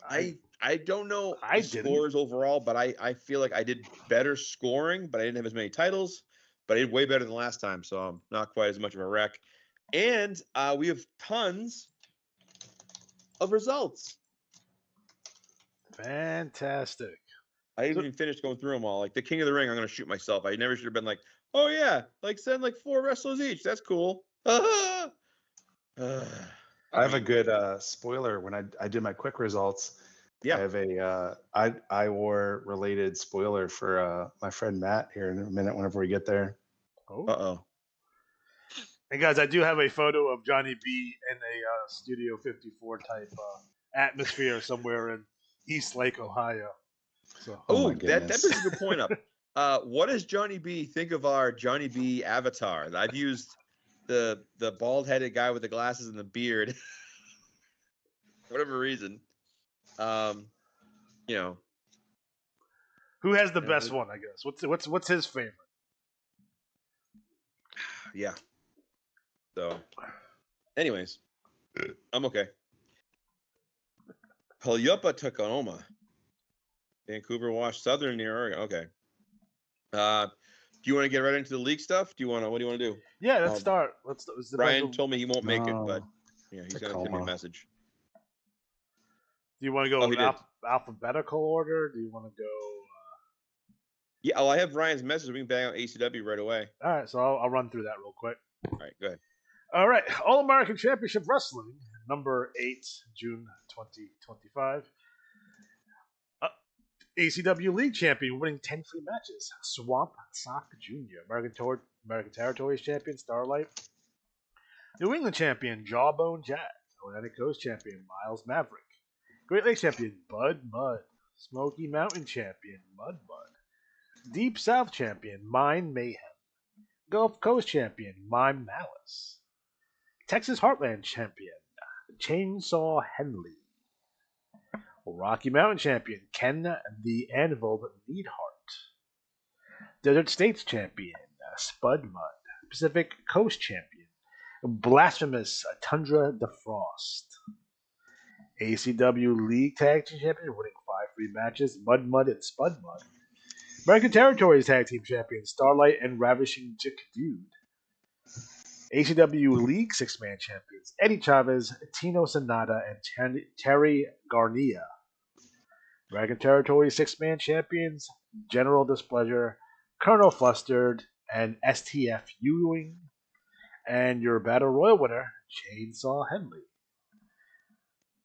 I don't know I the didn't. scores overall, but I feel like I did better scoring, but I didn't have as many titles, but I did way better than last time, so I'm not quite as much of a wreck. And we have tons of results. Fantastic. I haven't even finished going through them all. Like the King of the Ring, I'm gonna shoot myself. I never should have been like, oh yeah, like send like 4 wrestlers each. That's cool. I have a good spoiler. When I did my quick results, Yeah. I have a IWAR related spoiler for my friend Matt here in a minute whenever we get there. Oh. Uh-oh. And guys, I do have a photo of Johnny B in a Studio 54 type atmosphere somewhere in East Lake, Ohio. So, Oh, my that goodness. brings a good point up. What does Johnny B think of our Johnny B avatar? I've used the bald-headed guy with the glasses and the beard. For whatever reason. You know. who has the best one? I guess. What's his favorite? Yeah. So, anyways, I'm okay. Palyupa Tacoma, Vancouver, Southern near Oregon. Okay. Do you want to get right into the league stuff? What do you want to do? Yeah, let's start. Brian told me he won't make it, No. but yeah, he's gonna send me a Tacoma. message. Do you want to go Oh, he in did. alphabetical order? Do you want to go? Yeah, I have Ryan's message. We can bang out ACW right away. All right, so I'll run through that real quick. All right, go ahead. All right, All American Championship Wrestling, number 8, June 2025. ACW League Champion, winning 10 free matches, Swamp Sock Jr. American Territories Champion, Starlight. New England Champion, Jawbone Jack. Atlantic Coast Champion, Miles Maverick. Great Lakes Champion, Bud Mud. Smoky Mountain Champion, Mud Mud. Deep South Champion, Mind Mayhem. Gulf Coast Champion, Mime Malice. Texas Heartland Champion, Chainsaw Henley. Rocky Mountain Champion, Ken the Anvil Needhart. Desert States Champion, Spud Mud. Pacific Coast Champion, Blasphemous Tundra DeFrost. ACW League Tag Team Champion, winning 5 free matches, Mud Mud and Spud Mud. American Territories Tag Team Champion, Starlight and Ravishing Chick Dude. ACW League six-man champions Eddie Chavez, Tino Sonata, and Terry Garnia. American Territory six-man champions General Displeasure, Colonel Flustered, and STF Ewing. And your Battle Royal winner, Chainsaw Henley.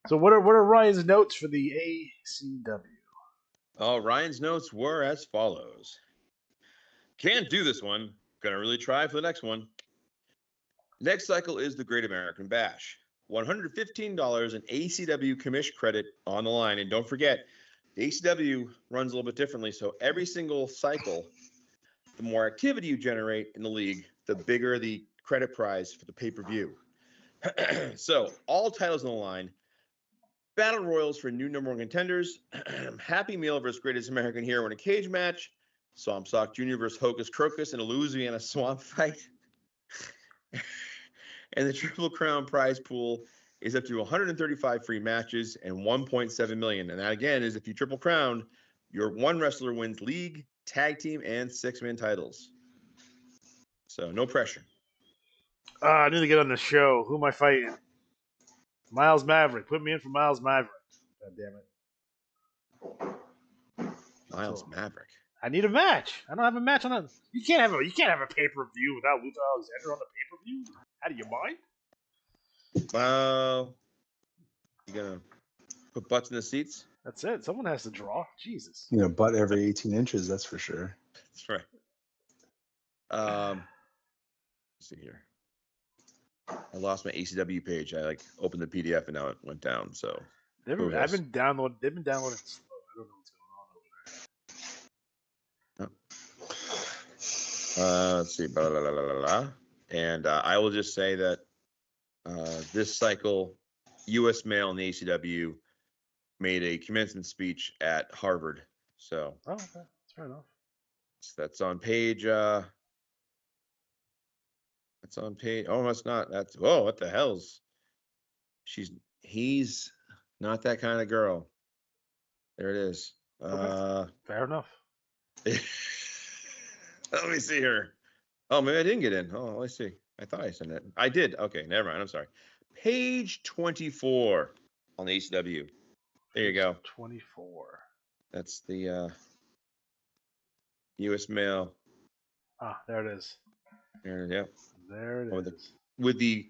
So what are Ryan's notes for the ACW? Oh, Ryan's notes were as follows. Can't do this one. Gonna really try for the next one. Next cycle is the Great American Bash. $115 in ACW commish credit on the line. And don't forget, the ACW runs a little bit differently. So every single cycle, the more activity you generate in the league, the bigger the credit prize for the pay-per-view. So all titles on the line. Battle Royals for new number one contenders. Happy Meal versus Greatest American Hero in a cage match. Swamp Sock Jr. versus Hocus Crocus in a Louisiana swamp fight. And the Triple Crown prize pool is up to 135 free matches and 1.7 million. And that again is if you Triple Crown, your one wrestler wins league, tag team, and six-man titles. So no pressure. I need to get on the show. Who am I fighting? Miles Maverick. Put me in for Miles Maverick. God damn it. Miles Maverick. I need a match. I don't have a match on that. You can't have a pay-per-view without Luther Alexander on the pay-per-view. How do you mind? You gonna put butts in the seats? That's it. Someone has to draw. Jesus. You know, butt every 18 inches, that's for sure. That's right. Let's see here. I lost my ACW page. I opened the PDF and now it went down. So They've been downloading slow. I don't know what's going on over there. Let's see. Blah, blah, blah, blah, blah, blah. And I will just say that this cycle, U.S. Mail and the ACW made a commencement speech at Harvard. So okay. That's fair enough. That's on page. That's on page. Oh, that's not. That's. Whoa! What the hell's? He's not that kind of girl. There it is. Okay. Fair enough. Let me see her. Oh, maybe I didn't get in. Oh, let's see. I thought I sent it. I did. Okay, never mind. I'm sorry. Page 24 on the ACW. There you go. 24. That's the U.S. Mail. Ah, there it is. Yep. There it is. With the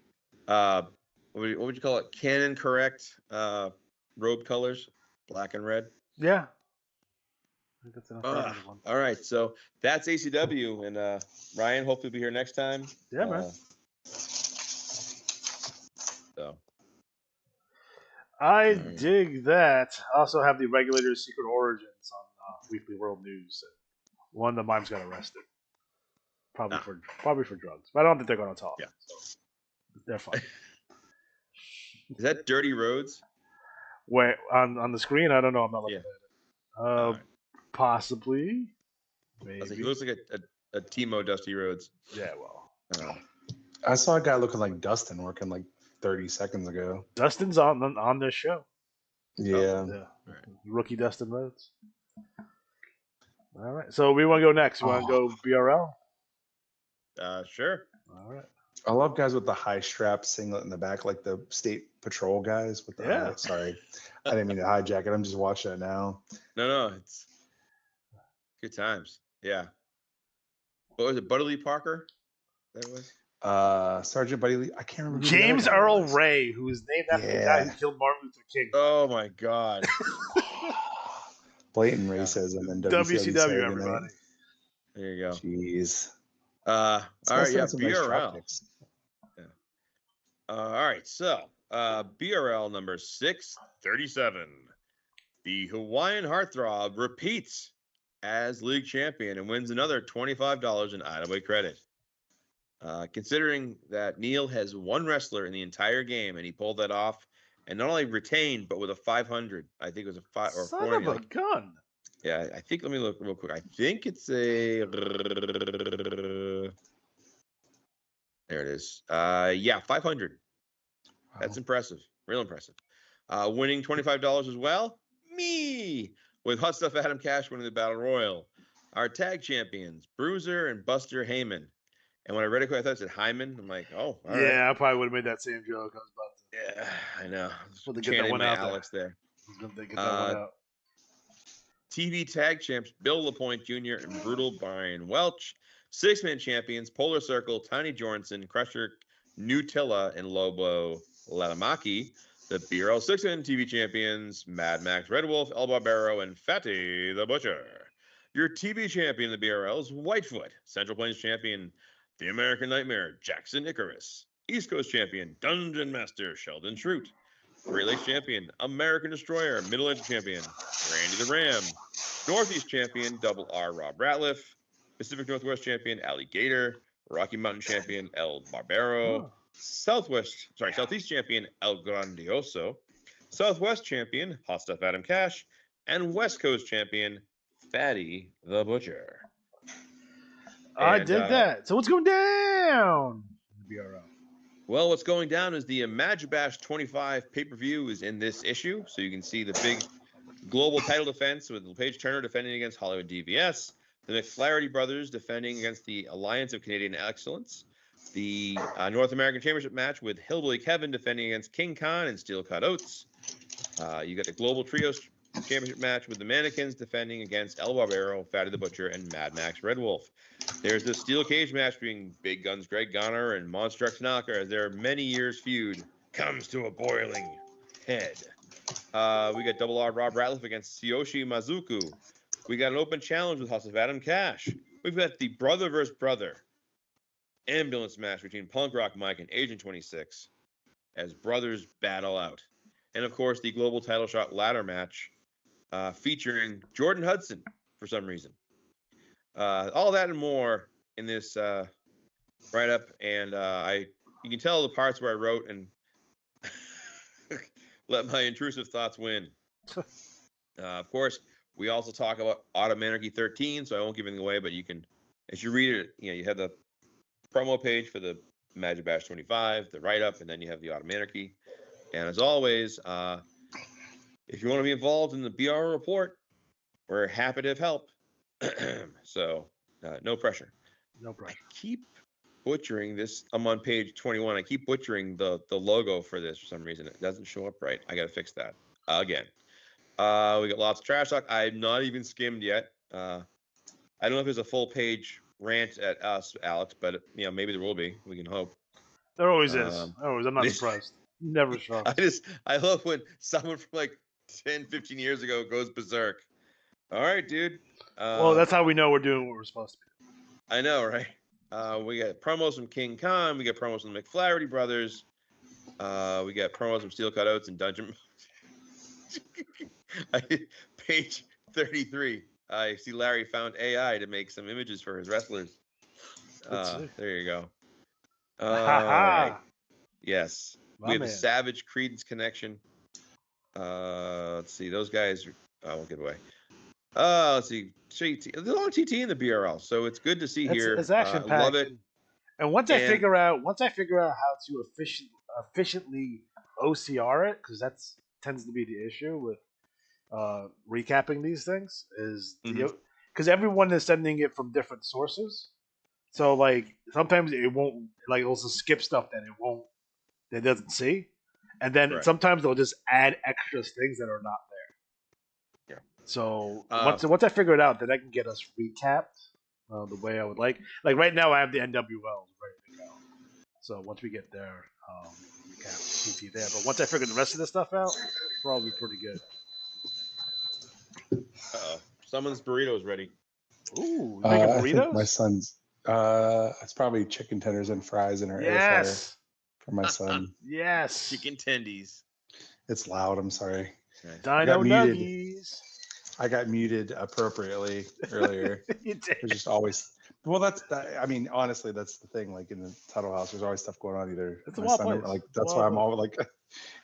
what would you call it? Canon correct robe colors, black and red. Yeah. I think that's enough. All right, so that's ACW, and Ryan, hopefully, will be here next time. Yeah, man. So I dig that. I also have the Regulator's Secret Origins on Weekly World News. One of the mimes got arrested, probably for drugs, but I don't think they're going to talk. Yeah, so they're fine. Is that Dirty Roads? Wait, on the screen? I don't know. I'm not looking at it. Right. Possibly. Maybe. He looks like a Timo Dusty Rhodes. Yeah, well. I saw a guy looking like Dustin working like 30 seconds ago. Dustin's on this show. Yeah. Right. Rookie Dustin Rhodes. All right. So we want to go next. You want to go BRL? Sure. All right. I love guys with the high strap singlet in the back, like the state patrol guys with the sorry. I didn't mean to hijack it. I'm just watching it now. No, it's good times. Yeah. What was it? Buddy Lee Parker? That was Sergeant Buddy Lee. I can't remember. James Earl Ray, who was named after the guy who killed Martin Luther King. Oh my God. Blatant racism and WCW everybody. There you go. Jeez. All right, yeah, BRL. Nice all right, so BRL number 637. The Hawaiian Heartthrob repeats as league champion and wins another $25 in IWAR credit. Considering that Neil has one wrestler in the entire game and he pulled that off and not only retained but with a 500. I think it was a 5 or Son 40. of a gun. Yeah, I think. Let me look real quick. I think it's a. There it is. Yeah, 500. Wow. That's impressive. Real impressive. Winning $25 as well. Me with Hot Stuff Adam Cash winning the Battle Royal. Our tag champions, Bruiser and Buster Heyman. And when I read it, I thought it said Hyman. I'm like, oh, all right. Yeah, I probably would have made that same joke. I was about to. Yeah, I know. Well, to get that Chanting one my out Alex there. Get that one out. TV tag champs Bill LaPointe Jr. and Brutal Brian Welch. Six-man champions Polar Circle, Tiny Jorgensen, Crusher Nutella, and Lobo Latamaki. The BRL six-man TV champions Mad Max Red Wolf, El Barbero, and Fatty the Butcher. Your TV champion in the BRL is Whitefoot. Central Plains champion The American Nightmare Jackson Icarus. East Coast champion Dungeon Master Sheldon Shroot. Great Lakes champion American Destroyer. Middle Atlantic champion Randy the Ram. Northeast champion Double R Rob Ratliff. Pacific Northwest champion Alligator. Rocky Mountain champion El Barbero. Southeast champion El Grandioso. Southwest champion Hot Stuff Adam Cash. And West Coast champion Fatty the Butcher. I dig that. So what's going down in the BRL? Well, what's going down is the Magibash 25 pay-per-view is in this issue. So you can see the big global title defense with LePage Turner defending against Hollywood DVS. The McFlaherty brothers defending against the Alliance of Canadian Excellence. The North American Championship match with Hillbilly Kevin defending against King Khan and Steel Cut Oats. You got the Global Trios Championship match with the Mannequins defending against El Barbero, Fatty the Butcher, and Mad Max Red Wolf. There's the Steel Cage match between Big Guns Greg Gunner and Monster X Knocker as their many years feud comes to a boiling head. We got Double R Rob Ratliff against Tsuyoshi Mazuku. We got an open challenge with House of Adam Cash. We've got the brother versus brother ambulance match between Punk Rock Mike and Agent 26 as brothers battle out. And of course, the global title shot ladder match featuring Jordan Hudson for some reason. All that and more in this write-up. And you can tell the parts where I wrote and let my intrusive thoughts win. Of course, we also talk about Automanarchy 13, so I won't give anything away, but you can, as you read it, you have the promo page for the Magic Bash 25, the write-up, and then you have the Automanarchy. And as always, if you want to be involved in the BR report, we're happy to help. So, no pressure. No pressure. I keep butchering this. I'm on page 21. I keep butchering the logo for this for some reason. It doesn't show up right. I got to fix that again. We got lots of trash talk. I've not even skimmed yet. I don't know if there's a full page rant at us, Alex, but maybe there will be. We can hope. There always is. I'm not surprised. Never shocked. I love when someone from like 10, 15 years ago goes berserk. All right, dude. Well, that's how we know we're doing what we're supposed to be. I know, right? We got promos from King Khan. We got promos from the McFlaherty brothers. We got promos from Steel Cut Oats and Dungeon. Page 33. I see Larry found AI to make some images for his wrestlers. There you go. Right. Yes. We have the Savage Credence connection. Let's see. Those guys. I won't give away. Let's see. There's a lot of TT in the BRL, so it's good to see here. It's action packed. Love it. And once I figure out how to efficiently OCR it, because that tends to be the issue with recapping these things, is because everyone is sending it from different sources. So like sometimes it won't, like it'll just skip stuff that it doesn't see, and then sometimes they'll just add extra things that are not there. Yeah. So once I figure it out, then I can get us recapped the way I would like. Like right now, I have the NWLs ready to go. So once we get there, recap TT there. But once I figure the rest of this stuff out, probably pretty good. Someone's burrito's ready. Ooh, you making burritos? I think my son's. It's probably chicken tenders and fries in her air fryer for my son. Yes. Chicken tendies. It's loud. I'm sorry. Dino Nuggies. I got muted appropriately earlier. You did. There's just always. Well, I mean, honestly, that's the thing. Like in the Tuttle house, there's always stuff going on. Either it's a wild place. Like that's why I'm all like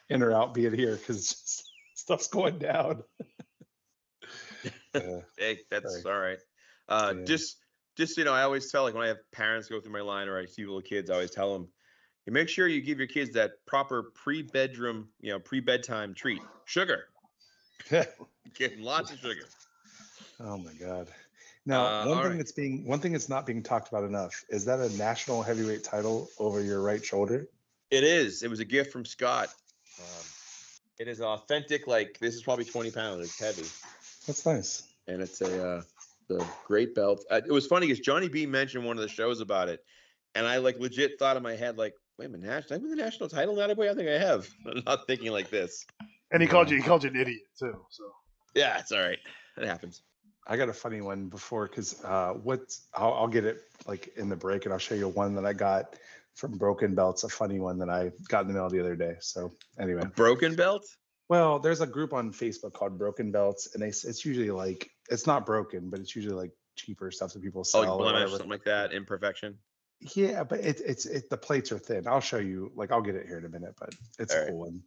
in or out being here because stuff's going down. Hey, that's all right. Just I always tell, like when I have parents go through my line or I see little kids, I always tell them, you make sure you give your kids that proper pre-bedtime treat, sugar. Getting lots of sugar. Oh my God. Now, all one right. thing that's not being talked about enough is that a national heavyweight title over your right shoulder. It is. It was a gift from Scott. It is authentic. Like this is probably 20 pounds. It's heavy, That's nice. and it's the great belt. It was funny because Johnny B mentioned one of the shows about it, and I like legit thought in my head like, wait a minute, I win the national title that way? I think I have. I'm not thinking like this. And he called you an idiot too. So Yeah, it's all right. It happens. I got a funny one before because I'll get it like in the break, and I'll show you one that I got from Broken Belts, a funny one that I got in the mail the other day. So anyway, A broken belt? well, there's a group on Facebook called Broken Belts, and it's usually like it's not broken, but it's usually like cheaper stuff that people Oh, sell like or blemish, whatever. something like that, imperfection. Yeah, but it's the plates are thin. I'll show you. Like I'll get it here in a minute, but it's All a right. cool one.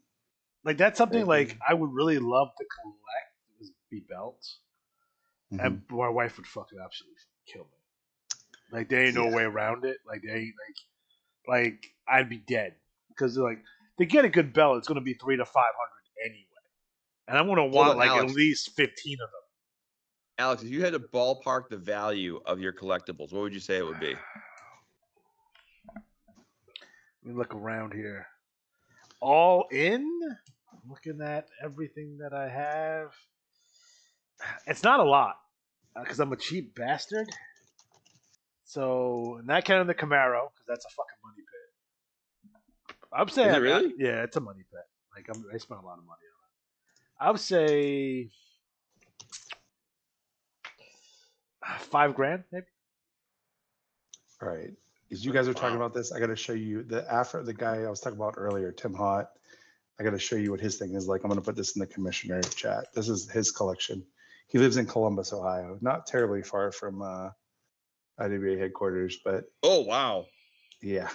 like that's something Thank like I would really love to collect is be belts, and my wife would fucking absolutely kill me. Like there ain't no way around it. Like they ain't like I'd be dead because like to get a good belt, it's gonna be $300 to $500 anyway, and I'm gonna want on, like Alex. at least 15 of them. Alex, if you had to ballpark the value of your collectibles, what would you say it would be? Let me look around here. All in, I'm looking at everything that I have. It's not a lot because I'm a cheap bastard. So not counting the Camaro because that's a fucking money pit. I'm saying, Is it really? yeah, it's a money pit. Like I spent a lot of money on it. I would say $5,000 maybe. All right. As you guys are talking about this, I got to show you the guy I was talking about earlier, Tim Hott. I got to show you what his thing is like. I'm going to put this in the commissioner chat. This is his collection. He lives in Columbus, Ohio, not terribly far from IWA headquarters, but Oh, wow. yeah.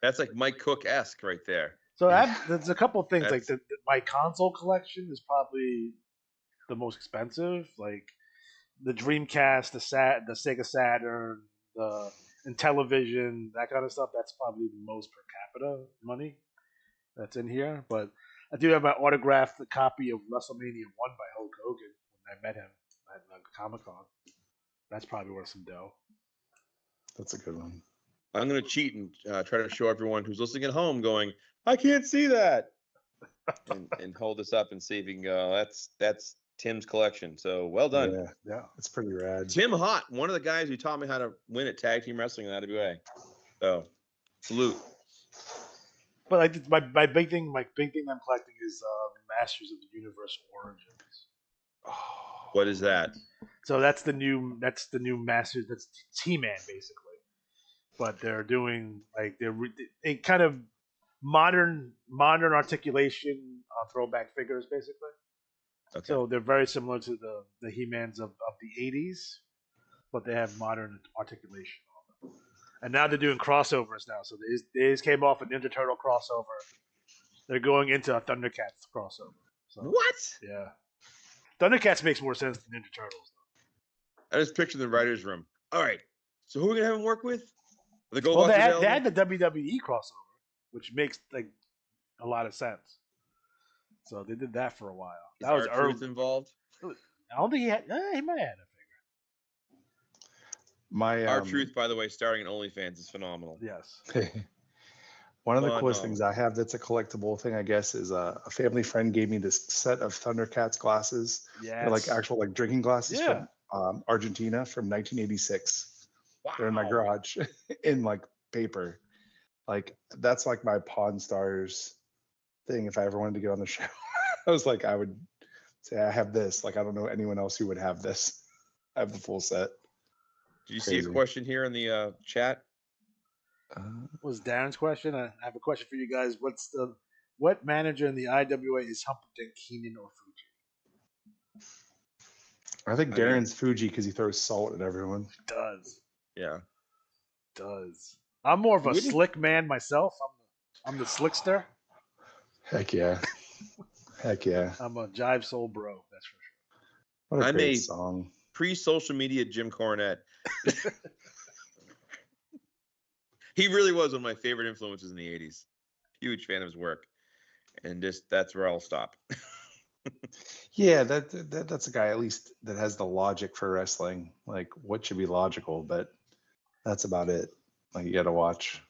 That's like Mike Cook-esque right there. So there's a couple of things like That's- my console collection is probably the most expensive. Like the Dreamcast, the Sega Saturn, the Intellivision, that kind of stuff. That's probably the most per capita money that's in here. But I do have my autographed copy of WrestleMania 1 by Hulk Hogan when I met him at Comic-Con. That's probably worth some dough. That's a good one. I'm going to cheat and try to show everyone who's listening at home going, I can't see that. and hold this up and see if you can go, that's Tim's collection. So well done. Yeah, it's pretty rad. Tim Hott, one of the guys who taught me how to win at tag team wrestling in IWA. So salute. But like my big thing I'm collecting is Masters of the Universe Origins. What is that? So that's the new Masters. That's He-Man basically, but they're doing like they kind of modern articulation on throwback figures basically. Okay. So they're very similar to the He-Mans of the 80s, but they have modern articulation on them. And now they're doing crossovers now. So they just came off a Ninja Turtle crossover. They're going into a Thundercats crossover. So, What? yeah. Thundercats makes more sense than Ninja Turtles. I just picture the writer's room. All right. So who are we going to have him work with? The Goldbusters? Well, they element? had the WWE crossover, which makes like a lot of sense. So they did that for a while. Is That was R-Truth early. involved? I don't think he had. He might have had a My R-Truth, by the way, starring in OnlyFans is phenomenal. figure. Yes. One of the coolest no. things I have that's a collectible thing, I guess, is a family friend gave me this set of Thundercats glasses. Yes. They're like actual like drinking glasses Yeah. from Argentina from 1986. Wow. They're in my garage in like paper. Like that's like my Pawn Stars thing. If I ever wanted to get on the show, I was like, I would say I have this. Like I don't know anyone else who would have this. I have the full set. Did you see a Crazy. question here in the chat? Was Darren's question? I have a question for you guys. What manager in the IWA is Humperdinck, Keenan, or Fuji? I think I mean- Darren's Fuji because he throws salt at everyone. Does. Yeah. I'm more of a Wouldn't- slick man myself. I'm the slickster. Heck yeah. Heck yeah. I'm a jive soul bro. That's for sure. What a I'm great a- song. Pre-social media Jim Cornette. He really was one of my favorite influences in the 80s. Huge fan of his work. And just that's where I'll stop. Yeah, that's a guy at least that has the logic for wrestling. Like, what should be logical, but that's about it. Like, you got to watch.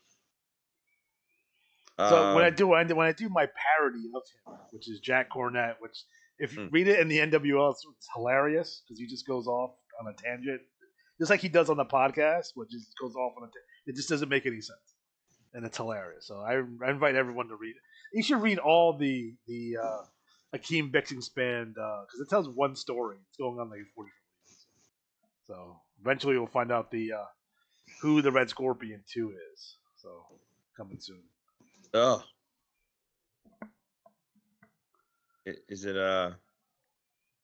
So when I do my parody of him, which is Jack Cornette, which if you read it in the NWL, it's hilarious because he just goes off on a tangent, just like he does on the podcast, which just goes off on a. It just doesn't make any sense, and it's hilarious. So I invite everyone to read it. You should read all the Akeem Bixenspan because it tells one story. It's going on like 40 years. So eventually we'll find out the who the Red Scorpion 2 is. So coming soon. Oh. Is it I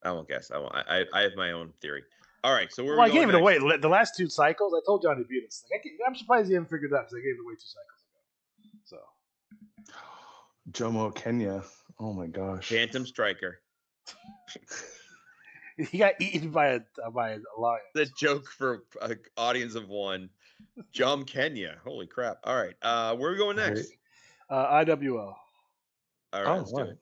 won't guess. I have my own theory. All right, so where Well, we I going gave it next? away. The last 2 cycles, I told Johnny to beat us. Like, I'm surprised he haven't figured it out because I gave it away 2 cycles ago. So Jomo Kenya. Oh my gosh. Phantom Striker. he got eaten by a lion. The joke for an audience of one. Jom Kenya. Holy crap. All right. Where are we going next? IWL. All right, let's do it.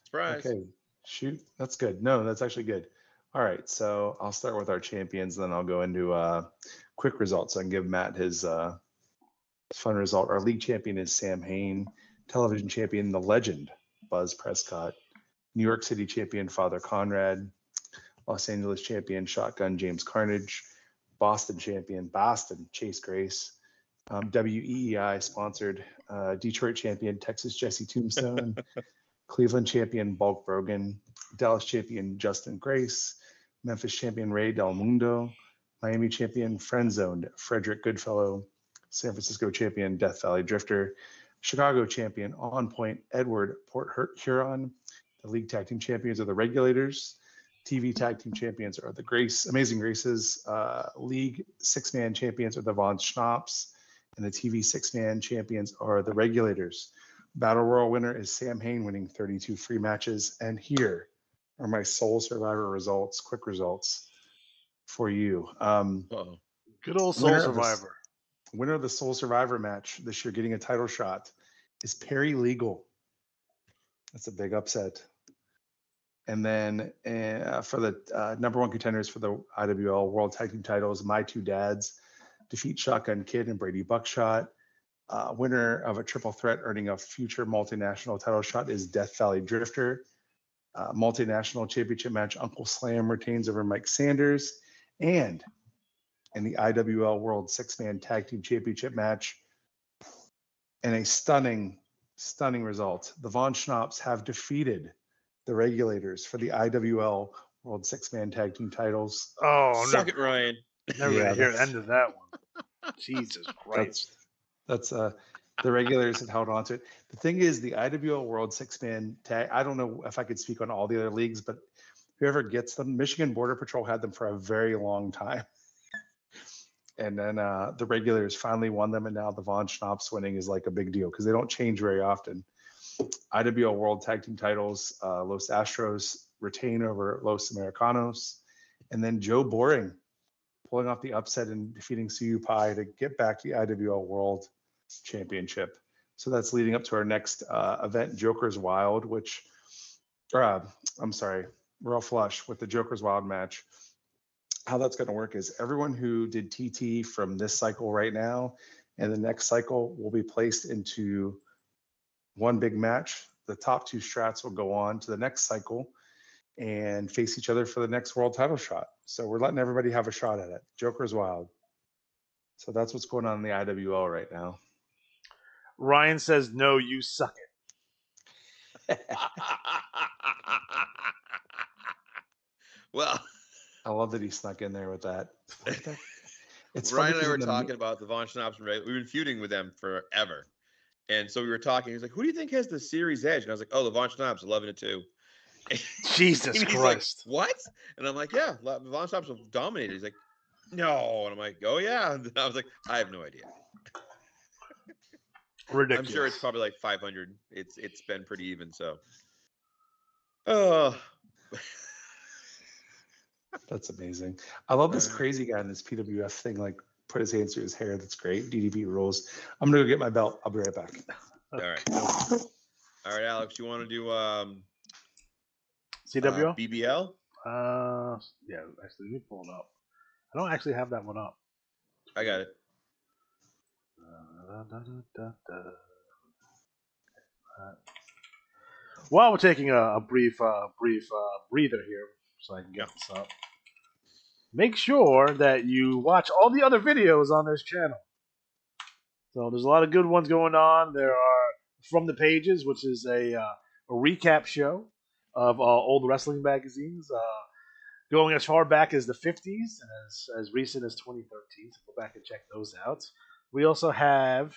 Surprise. Okay, shoot. That's good. No, that's actually good. All right, so I'll start with our champions, then I'll go into quick results. So I can give Matt his fun result. Our league champion is Sam Hain. Television champion, the legend, Buzz Prescott. New York City champion, Father Conrad. Los Angeles champion, Shotgun James Carnage. Boston champion, Chase Grace. WEEI sponsored Detroit champion, Texas Jesse Tombstone. Cleveland champion, Bulk Brogan. Dallas champion, Justin Grace. Memphis champion, Ray Del Mundo. Miami champion, Friendzoned, Frederick Goodfellow. San Francisco champion, Death Valley Drifter. Chicago champion, On Point, Edward Port Huron. The league tag team champions are the Regulators. TV tag team champions are the Amazing Graces. League 6-man champions are the Von Schnapps. And the TV 6-man champions are the Regulators. Battle Royal winner is Sam Hain, winning 32 free matches. And here are my Soul Survivor results, quick results for you. Good old Soul Survivor. Winner of the Soul Survivor match this year, getting a title shot, is Perry Legal. That's a big upset. And then for the number 1 contenders for the IWL World Tag Team titles, My Two Dads defeat Shotgun Kid and Brady Buckshot. Winner of a triple threat earning a future multinational title shot is Death Valley Drifter. Multinational championship match, Uncle Slam retains over Mike Sanders. And in the IWL World 6-man Tag Team Championship match, in a stunning result, the Von Schnapps have defeated the Regulators for the IWL World 6-man Tag Team titles. Oh, Suck it, Ryan. Never gonna hear the end of that one. Jesus Christ. That's the Regulators have held on to it. The thing is, the IWL World 6-man tag, I don't know if I could speak on all the other leagues, but whoever gets them, Michigan Border Patrol had them for a very long time. And then the Regulators finally won them, and now the Von Schnapps winning is like a big deal because they don't change very often. IWL World Tag Team titles, Los Astros retain over Los Americanos. And then Joe Boring pulling off the upset and defeating Suyu Pai to get back the IWL World Championship. So that's leading up to our next event, Joker's Wild, Royal Flush with the Joker's Wild match. How that's going to work is everyone who did TT from this cycle right now and the next cycle will be placed into one big match. The top 2 strats will go on to the next cycle and face each other for the next world title shot. So we're letting everybody have a shot at it. Joker's Wild. So that's what's going on in the IWL right now. Ryan says, no, you suck it. Well, I love that he snuck in there with that. It's Ryan and I were talking about the Von Schnapps. We've been feuding with them forever. And so we were talking. He's like, who do you think has the series edge? And I was like, oh, the Von Schnapps, 11-2. Jesus Christ. Like, what? And I'm like, yeah, Von Schnapps will dominate. He's like, no. And I'm like, oh, yeah. And I was like, I have no idea. Ridiculous. I'm sure it's probably like 500. It's been pretty even. So, oh. That's amazing. I love this crazy guy in this PWF thing, like put his hands through his hair. That's great. DDP rules. I'm going to go get my belt. I'll be right back. All right. All right, Alex, you want to do CWO? BBL. Yeah. Actually, let me pull it up. I don't actually have that one up. I got it. While we're taking a brief breather here, so I can get this up. Make sure that you watch all the other videos on this channel. So there's a lot of good ones going on. There are From the Pages, which is a recap show of old wrestling magazines, going as far back as the 50s and as recent as 2013. So go back and check those out. We also have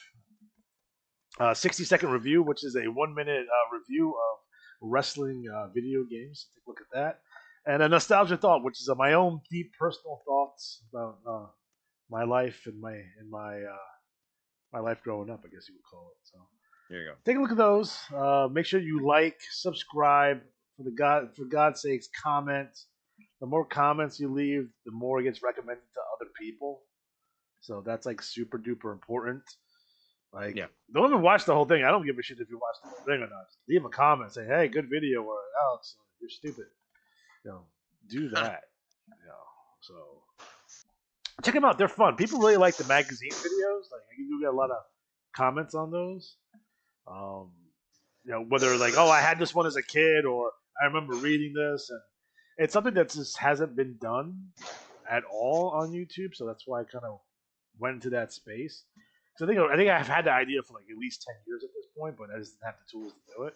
60-second review, which is a 1-minute review of wrestling video games. Take a look at that. And a nostalgia thought, which is my own deep personal thoughts about my life and my life growing up, I guess you would call it. So Here you go. take a look at those. Make sure you like, subscribe. For God's sakes, comment. The more comments you leave, the more it gets recommended to other people. So that's like super duper important. Like, don't even watch the whole thing. I don't give a shit if you watch the whole thing or not. Leave a comment, say, "Hey, good video," or "Alex, you're stupid." Do that. So check them out. They're fun. People really like the magazine videos. Like, you do get a lot of comments on those. Whether like, "Oh, I had this one as a kid," or "I remember reading this," and it's something that just hasn't been done at all on YouTube. So that's why I kind of went into that space. So I think I've had the idea for like at least 10 years at this point, but I just didn't have the tools to do it.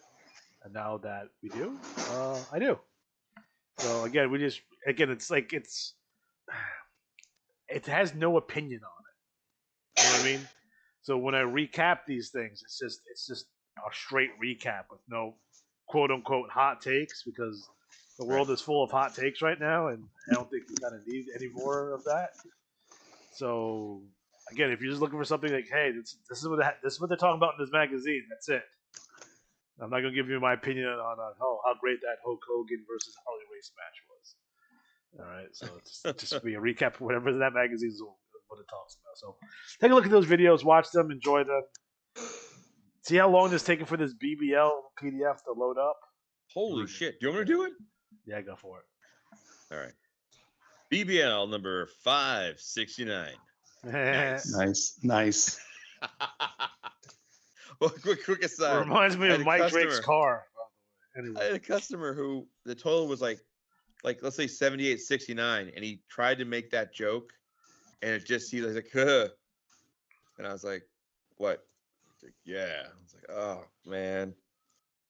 And now that we do, I do. So again, it's like it has no opinion on it. You know what I mean? So when I recap these things, it's just a straight recap with no quote unquote hot takes, because the world is full of hot takes right now, and I don't think we kind of need any more of that. So again, if you're just looking for something like, hey, this is what they're talking about in this magazine, that's it. I'm not gonna give you my opinion on how great that Hulk Hogan versus Harley Race match was. All right, so it's just be a recap of whatever that magazine is what it talks about. So take a look at those videos, watch them, enjoy them. See how long it's taking for this BBL PDF to load up. Holy shit! Do you want me to do it? Yeah, go for it. All right. BBL number 569. Nice. Well, quick aside. Reminds me of Mike Drake's car. Anyway. I had a customer who the total was like let's say 78.69, and he tried to make that joke, and it just he was like, huh. And I was like, what? Like, yeah. I was like, oh man,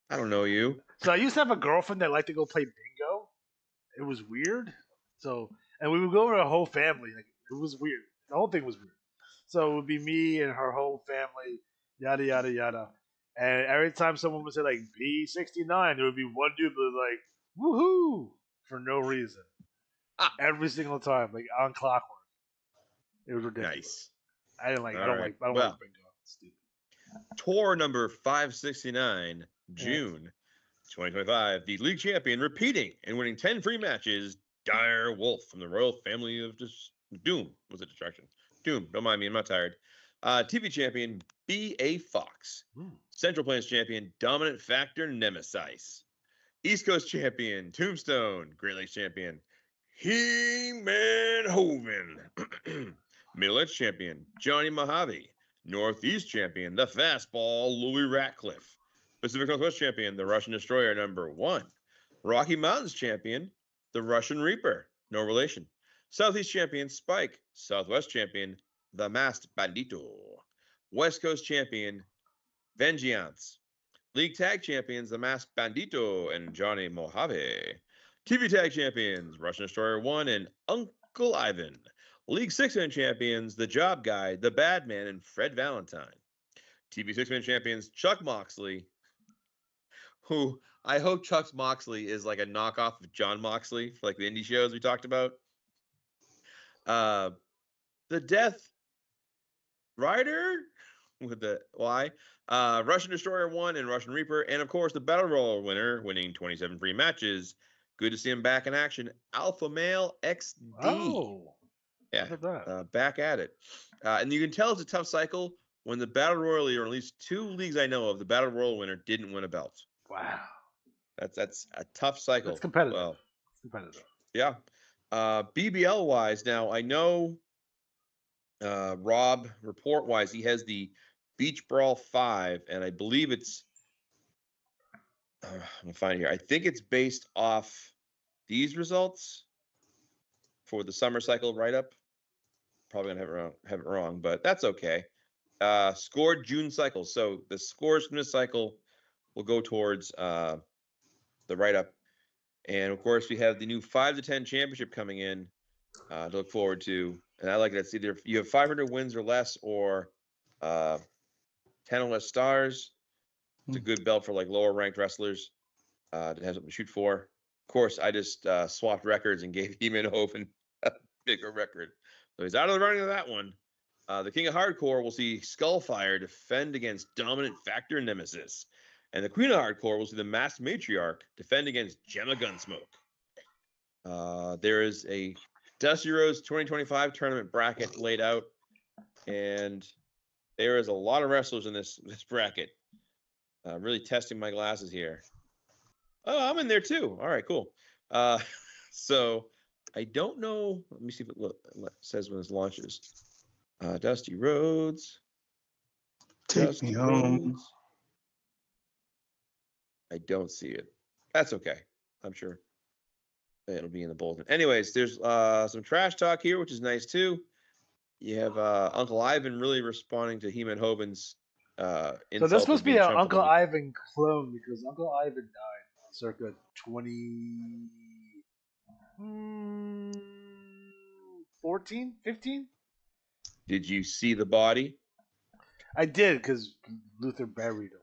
I don't know you. So I used to have a girlfriend that liked to go play bingo. It was weird. So, and we would go with our whole family. Like, it was weird. The whole thing was weird. So it would be me and her whole family, yada yada yada. And every time someone would say like B69, there would be one dude that was like, woohoo, for no reason. Every single time, like on clockwork. It was ridiculous. Nice. I don't like bingo. Stupid. Tour number 569, June 2025. The league champion repeating and winning 10 free matches, Dire Wolf from the royal family of Doom. Was a distraction. Doom, don't mind me, I'm not tired. TV champion, B.A. Fox. Central Plains champion, Dominant Factor Nemesis. East Coast champion, Tombstone. Great Lakes champion, He-Man Hoven. Middle Edge champion, Johnny Mojave. Northeast champion, the Fastball, Louis Ratcliffe. Pacific Northwest champion, the Russian Destroyer #1. Rocky Mountains champion, the Russian Reaper. No relation. Southeast champion, Spike. Southwest champion, the Masked Bandito. West Coast champion, Vengeance. League Tag Champions, the Masked Bandito and Johnny Mojave. TV Tag Champions, Russian Destroyer 1 and Uncle Ivan. League 6-Man Champions, The Job Guy, The Bad Man, and Fred Valentine. TV 6-Man Champions, Chuck Moxley, who I hope Chuck Moxley is like a knockoff of John Moxley for like the indie shows we talked about. The Death Rider with the Y. Russian Destroyer 1 and Russian Reaper. And, of course, the Battle Royal winner, winning 27 free matches. Good to see him back in action. Alpha Male XD. Oh. Yeah, back at it. And you can tell it's a tough cycle when the Battle Royal, or at least 2 leagues I know of, the Battle Royal winner didn't win a belt. Wow. That's a tough cycle. It's competitive. Well, It's competitive. yeah. BBL wise, now I know Rob report wise, he has the Beach Brawl 5, and I believe it's I'm gonna find it here. I think it's based off these results for the summer cycle write-up. Probably gonna have it wrong, but that's okay. Scored June cycle. So the scores from this cycle will go towards the write-up. And of course, we have the new 5 to 10 championship coming in to look forward to. And I like that. It's either you have 500 wins or less, or 10 or less stars. It's a good belt for like lower ranked wrestlers to have something to shoot for. Of course, I just swapped records and gave Heman Hoven a bigger record. So he's out of the running of that one. The King of Hardcore will see Skullfire defend against Dominant Factor Nemesis. And the Queen of Hardcore will see the Masked Matriarch defend against Gemma Gunsmoke. There is a Dusty Rhodes 2025 tournament bracket laid out. And there is a lot of wrestlers in this bracket. Really testing my glasses here. Oh, I'm in there too. All right, cool. So I don't know. Let me see if it says when this launches. Dusty Rhodes. Take me home. I don't see it. That's okay. I'm sure it'll be in the bulletin. Anyways, there's some trash talk here, which is nice too. You have Uncle Ivan really responding to Heman Hoven's So this must be an Uncle Ivan clone, because Uncle Ivan died circa 2014, 15? Did you see the body? I did, because Luther buried him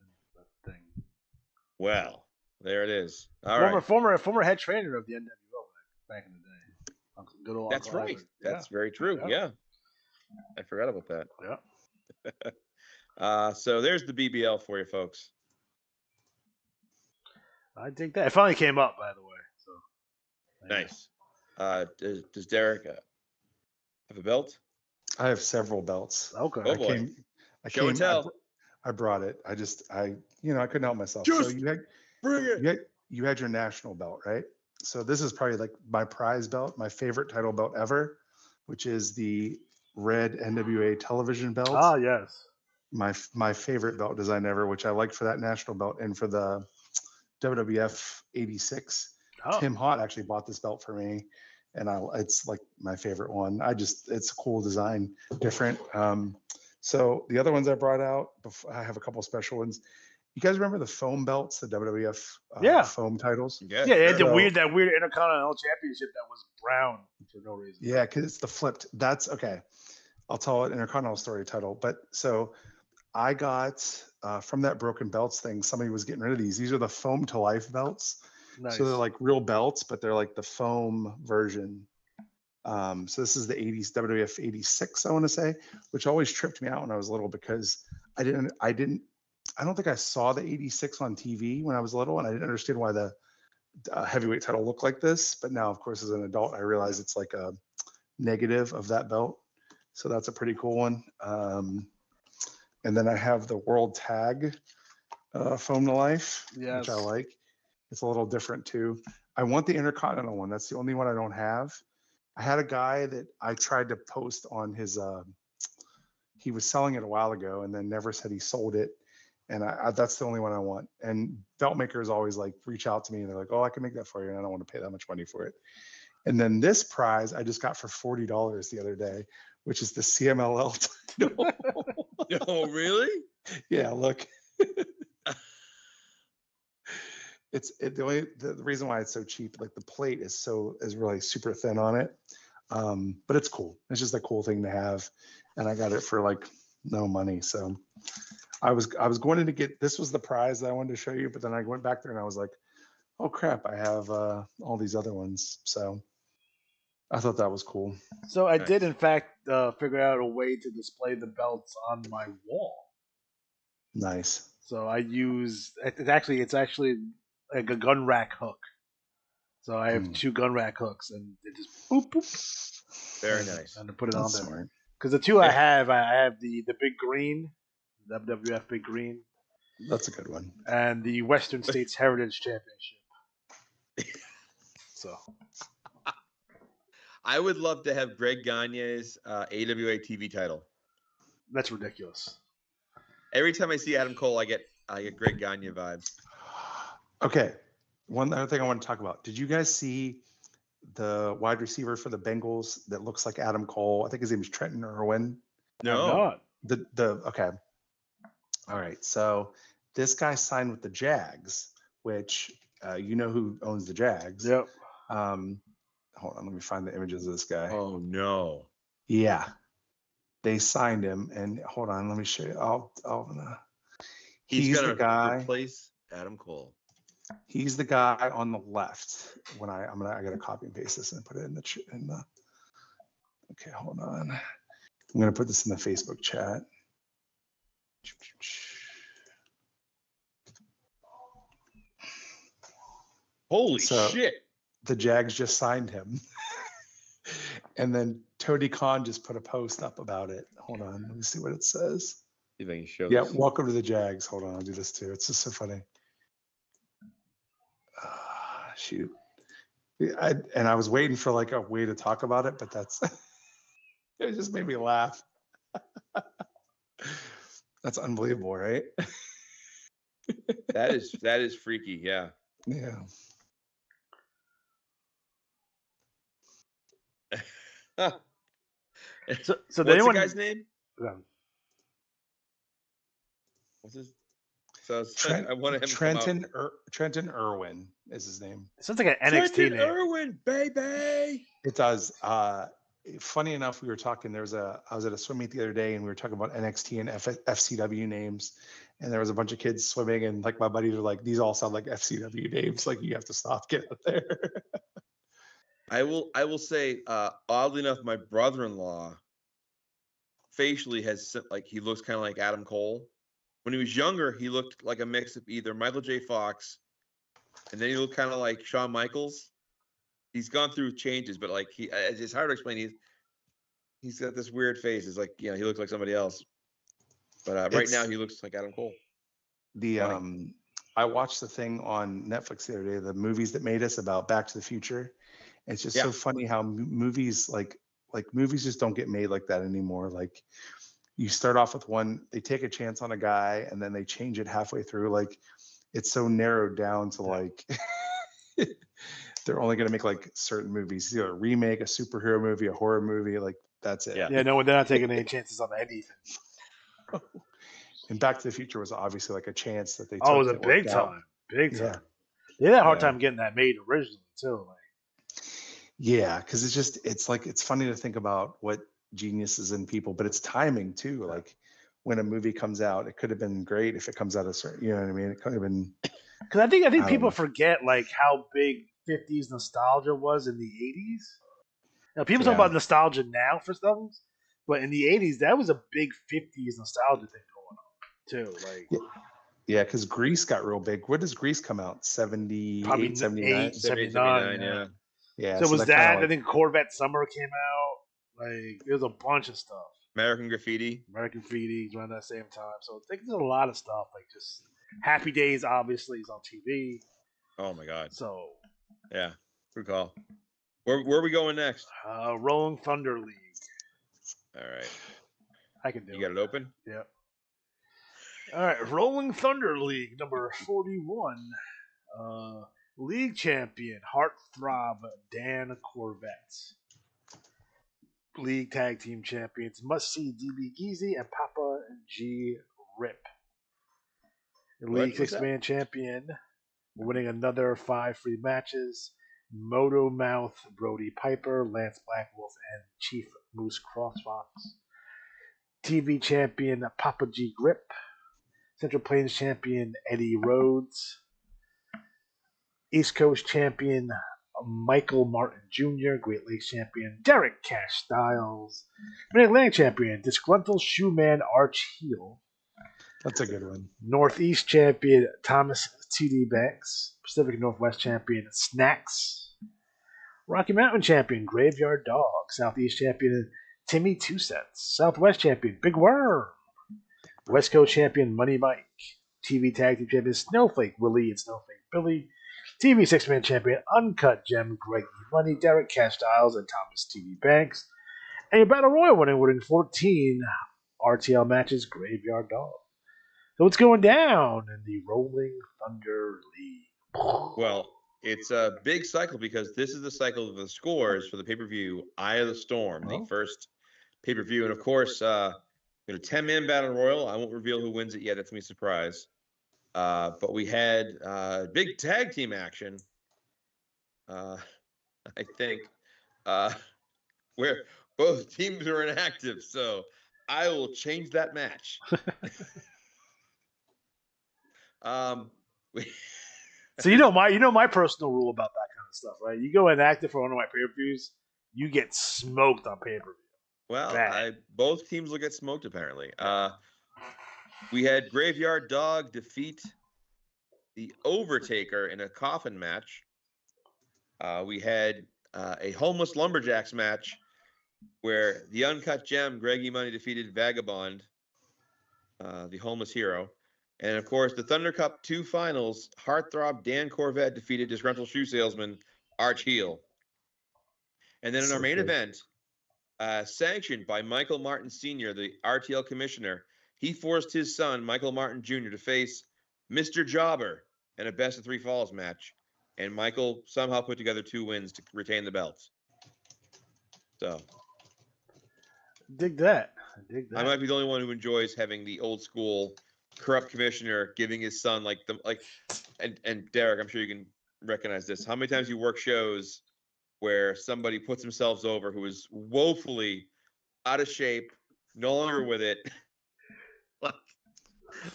in the thing. Well, there it is. All right. Former head trainer of the NWO back in the day. Good old That's Uncle right. Ivan. That's very true. Yeah. I forgot about that. Yeah. So there's the BBL for you folks. I think that it finally came up, by the way. So nice. Does Derek have a belt? I have several belts. Okay. Oh boy. Show and tell. I brought it. I couldn't help myself. Just so you had your national belt, right? So this is probably like my prize belt, my favorite title belt ever, which is the red NWA television belt. Ah, yes. My favorite belt design ever, which I liked for that national belt and for the WWF 86. Oh. Tim Hott actually bought this belt for me, and it's like my favorite one. It's a cool design, different. So the other ones I brought out, I have a couple special ones. You guys remember the foam belts, the WWF foam titles? Yeah, it had that weird Intercontinental Championship that was brown for no reason. Yeah, because it's the flipped. That's okay. I'll tell an Intercontinental story title. But so I got from that broken belts thing, somebody was getting rid of these. These are the foam to life belts. Nice. So they're like real belts, but they're like the foam version. So this is the 80s WWF 86, I want to say, which always tripped me out when I was little, because I don't think I saw the 86 on TV when I was little, and I didn't understand why the heavyweight title looked like this. But now, of course, as an adult, I realize it's like a negative of that belt. So that's a pretty cool one. And then I have the World Tag Foam to Life, yes, which I like. It's a little different too. I want the Intercontinental one. That's the only one I don't have. I had a guy that I tried to post on his, he was selling it a while ago and then never said he sold it. And that's the only one I want. And belt makers always like reach out to me and they're like, oh, I can make that for you. And I don't want to pay that much money for it. And then this prize I just got for $40 the other day, which is the CMLL title. Oh, really? Yeah, look. The reason why it's so cheap, like the plate is really super thin on it. But it's cool. It's just a cool thing to have. And I got it for like no money. So I was going to get, this was the prize that I wanted to show you, but then I went back there and I was like, oh crap, I have all these other ones. So I thought that was cool. So I did in fact figure out a way to display the belts on my wall. Nice. So I use, it's actually like a gun rack hook. So I have two gun rack hooks and they just boop boop. Very nice. And to put it on there. Smart. Because the two I have the big green, WWF big green, That's a good one. and the Western States Heritage Championship. So I would love to have Greg Gagne's AWA TV title. that's ridiculous. Every time I see Adam Cole, I get Greg Gagne vibes. Okay. One other thing I want to talk about. Did you guys see the wide receiver for the Bengals that looks like Adam Cole? I think his name is Trenton Irwin. No. Okay. All right. So this guy signed with the Jags, which you know who owns the Jags. Yep. Hold on, let me find the images of this guy. Oh no. Yeah. They signed him, and hold on, let me show you. He's the guy. Replace Adam Cole. He's the guy on the left. When I gotta copy and paste this and put it in the. Okay, hold on. I'm gonna put this in the Facebook chat. Holy shit! The Jags just signed him, and then Tony Khan just put a post up about it. Hold on, let me see what it says. See if I can show Yeah, this. welcome to the Jags. Hold on, I'll do this too. It's just so funny. Shoot. I was waiting for like a way to talk about it, but that's it just made me laugh. That's unbelievable, right? That is freaky, yeah. Yeah. So what's anyone, the guy's name? Yeah. What's his? So I want him to come out. Trenton Irwin is his name. It sounds like an NXT Trenton name. Irwin, baby. It does. Funny enough, we were talking. I was at a swim meet the other day, and we were talking about NXT and FCW names, and there was a bunch of kids swimming, and like my buddies were like, "These all sound like FCW names. Like you have to stop, get out there." I will say, oddly enough, my brother-in-law facially has like he looks kind of like Adam Cole. When he was younger, he looked like a mix of either Michael J. Fox, and then he looked kind of like Shawn Michaels. He's gone through changes, but like it's hard to explain. He's got this weird face. It's like he looks like somebody else. But right now he looks like Adam Cole. I watched the thing on Netflix the other day, the movies that made us about Back to the Future. It's just so funny how movies like movies just don't get made like that anymore. Like you start off with one, they take a chance on a guy, and then they change it halfway through. Like it's so narrowed down to like they're only going to make like certain movies, a remake, a superhero movie, a horror movie. Like that's it. Yeah, no, they're not taking any chances on anything. And Back to the Future was obviously like a chance that they took. Oh, it was a big time. Big time. Yeah. They had a hard time getting that made originally too. Like, yeah, because it's funny to think about what geniuses in people, but it's timing too. Like when a movie comes out, it could have been great if it comes out a certain, you know what I mean? It could have been. Because I think people forget like how big 50s nostalgia was in the 80s. Now people talk about nostalgia now for stuff, but in the 80s that was a big 50s nostalgia thing going on too. Like yeah, because Grease got real big. When does Grease come out? 78, probably 79? 79, yeah. Yeah. So it was that. I think Corvette Summer came out. Like there's a bunch of stuff. American Graffiti around that same time. So I think there's a lot of stuff. Like just Happy Days, obviously, is on TV. Oh my God. So yeah, good call. Where are we going next? Rolling Thunder League. All right. I can do it. You got it open? Yep. All right, Rolling Thunder League number 41. League champion Heartthrob Dan Corvette. League tag team champions Must See DB Geezy and Papa G Rip. The League six-man champion, winning another 5 free matches. Moto Mouth Brody Piper, Lance Blackwolf, and Chief Moose Crossfox. TV champion Papa G Grip. Central Plains champion Eddie Rhodes. East Coast champion Michael Martin Jr., Great Lakes champion Derek Cash Styles, Mid-Atlantic champion Disgruntled Shoeman Arch Heel. That's a good one. Northeast champion Thomas T.D. Banks, Pacific Northwest champion Snacks, Rocky Mountain champion Graveyard Dog, Southeast champion Timmy Two Cents, Southwest champion Big Worm, West Coast champion Money Mike, TV Tag Team Champion Snowflake Willie and Snowflake Billy, TV Six-Man Champion Uncut Gem Greg Money, Derek Cash Styles, and Thomas TV Banks. And your Battle Royal winning 14 RTL matches, Graveyard Dog. So what's going down in the Rolling Thunder League? Well, it's a big cycle because this is the cycle of the scores for the pay-per-view Eye of the Storm, the first pay-per-view. And of course, 10-man Battle Royal. I won't reveal who wins it yet. That's going to be a surprise. But we had big tag team action, I think, where both teams are inactive. So I will change that match. So you know my personal rule about that kind of stuff, right? You go inactive for one of my pay-per-views, you get smoked on pay-per-view. Well, both teams will get smoked apparently. We had Graveyard Dog defeat the Overtaker in a coffin match. We had a Homeless Lumberjacks match where the Uncut Gem, Greggy Money, defeated Vagabond, the homeless hero. And, of course, the Thunder Cup 2 finals, Heartthrob Dan Corvette defeated disgruntled shoe salesman Arch Heel. And then in our main event, sanctioned by Michael Martin Sr., the RTL commissioner, he forced his son, Michael Martin Jr., to face Mr. Jobber in a best-of-3 falls match. And Michael somehow put together 2 wins to retain the belts. So Dig that. I might be the only one who enjoys having the old school corrupt commissioner giving his son and Derek, I'm sure you can recognize this. How many times you work shows where somebody puts themselves over who is woefully out of shape, no longer with it,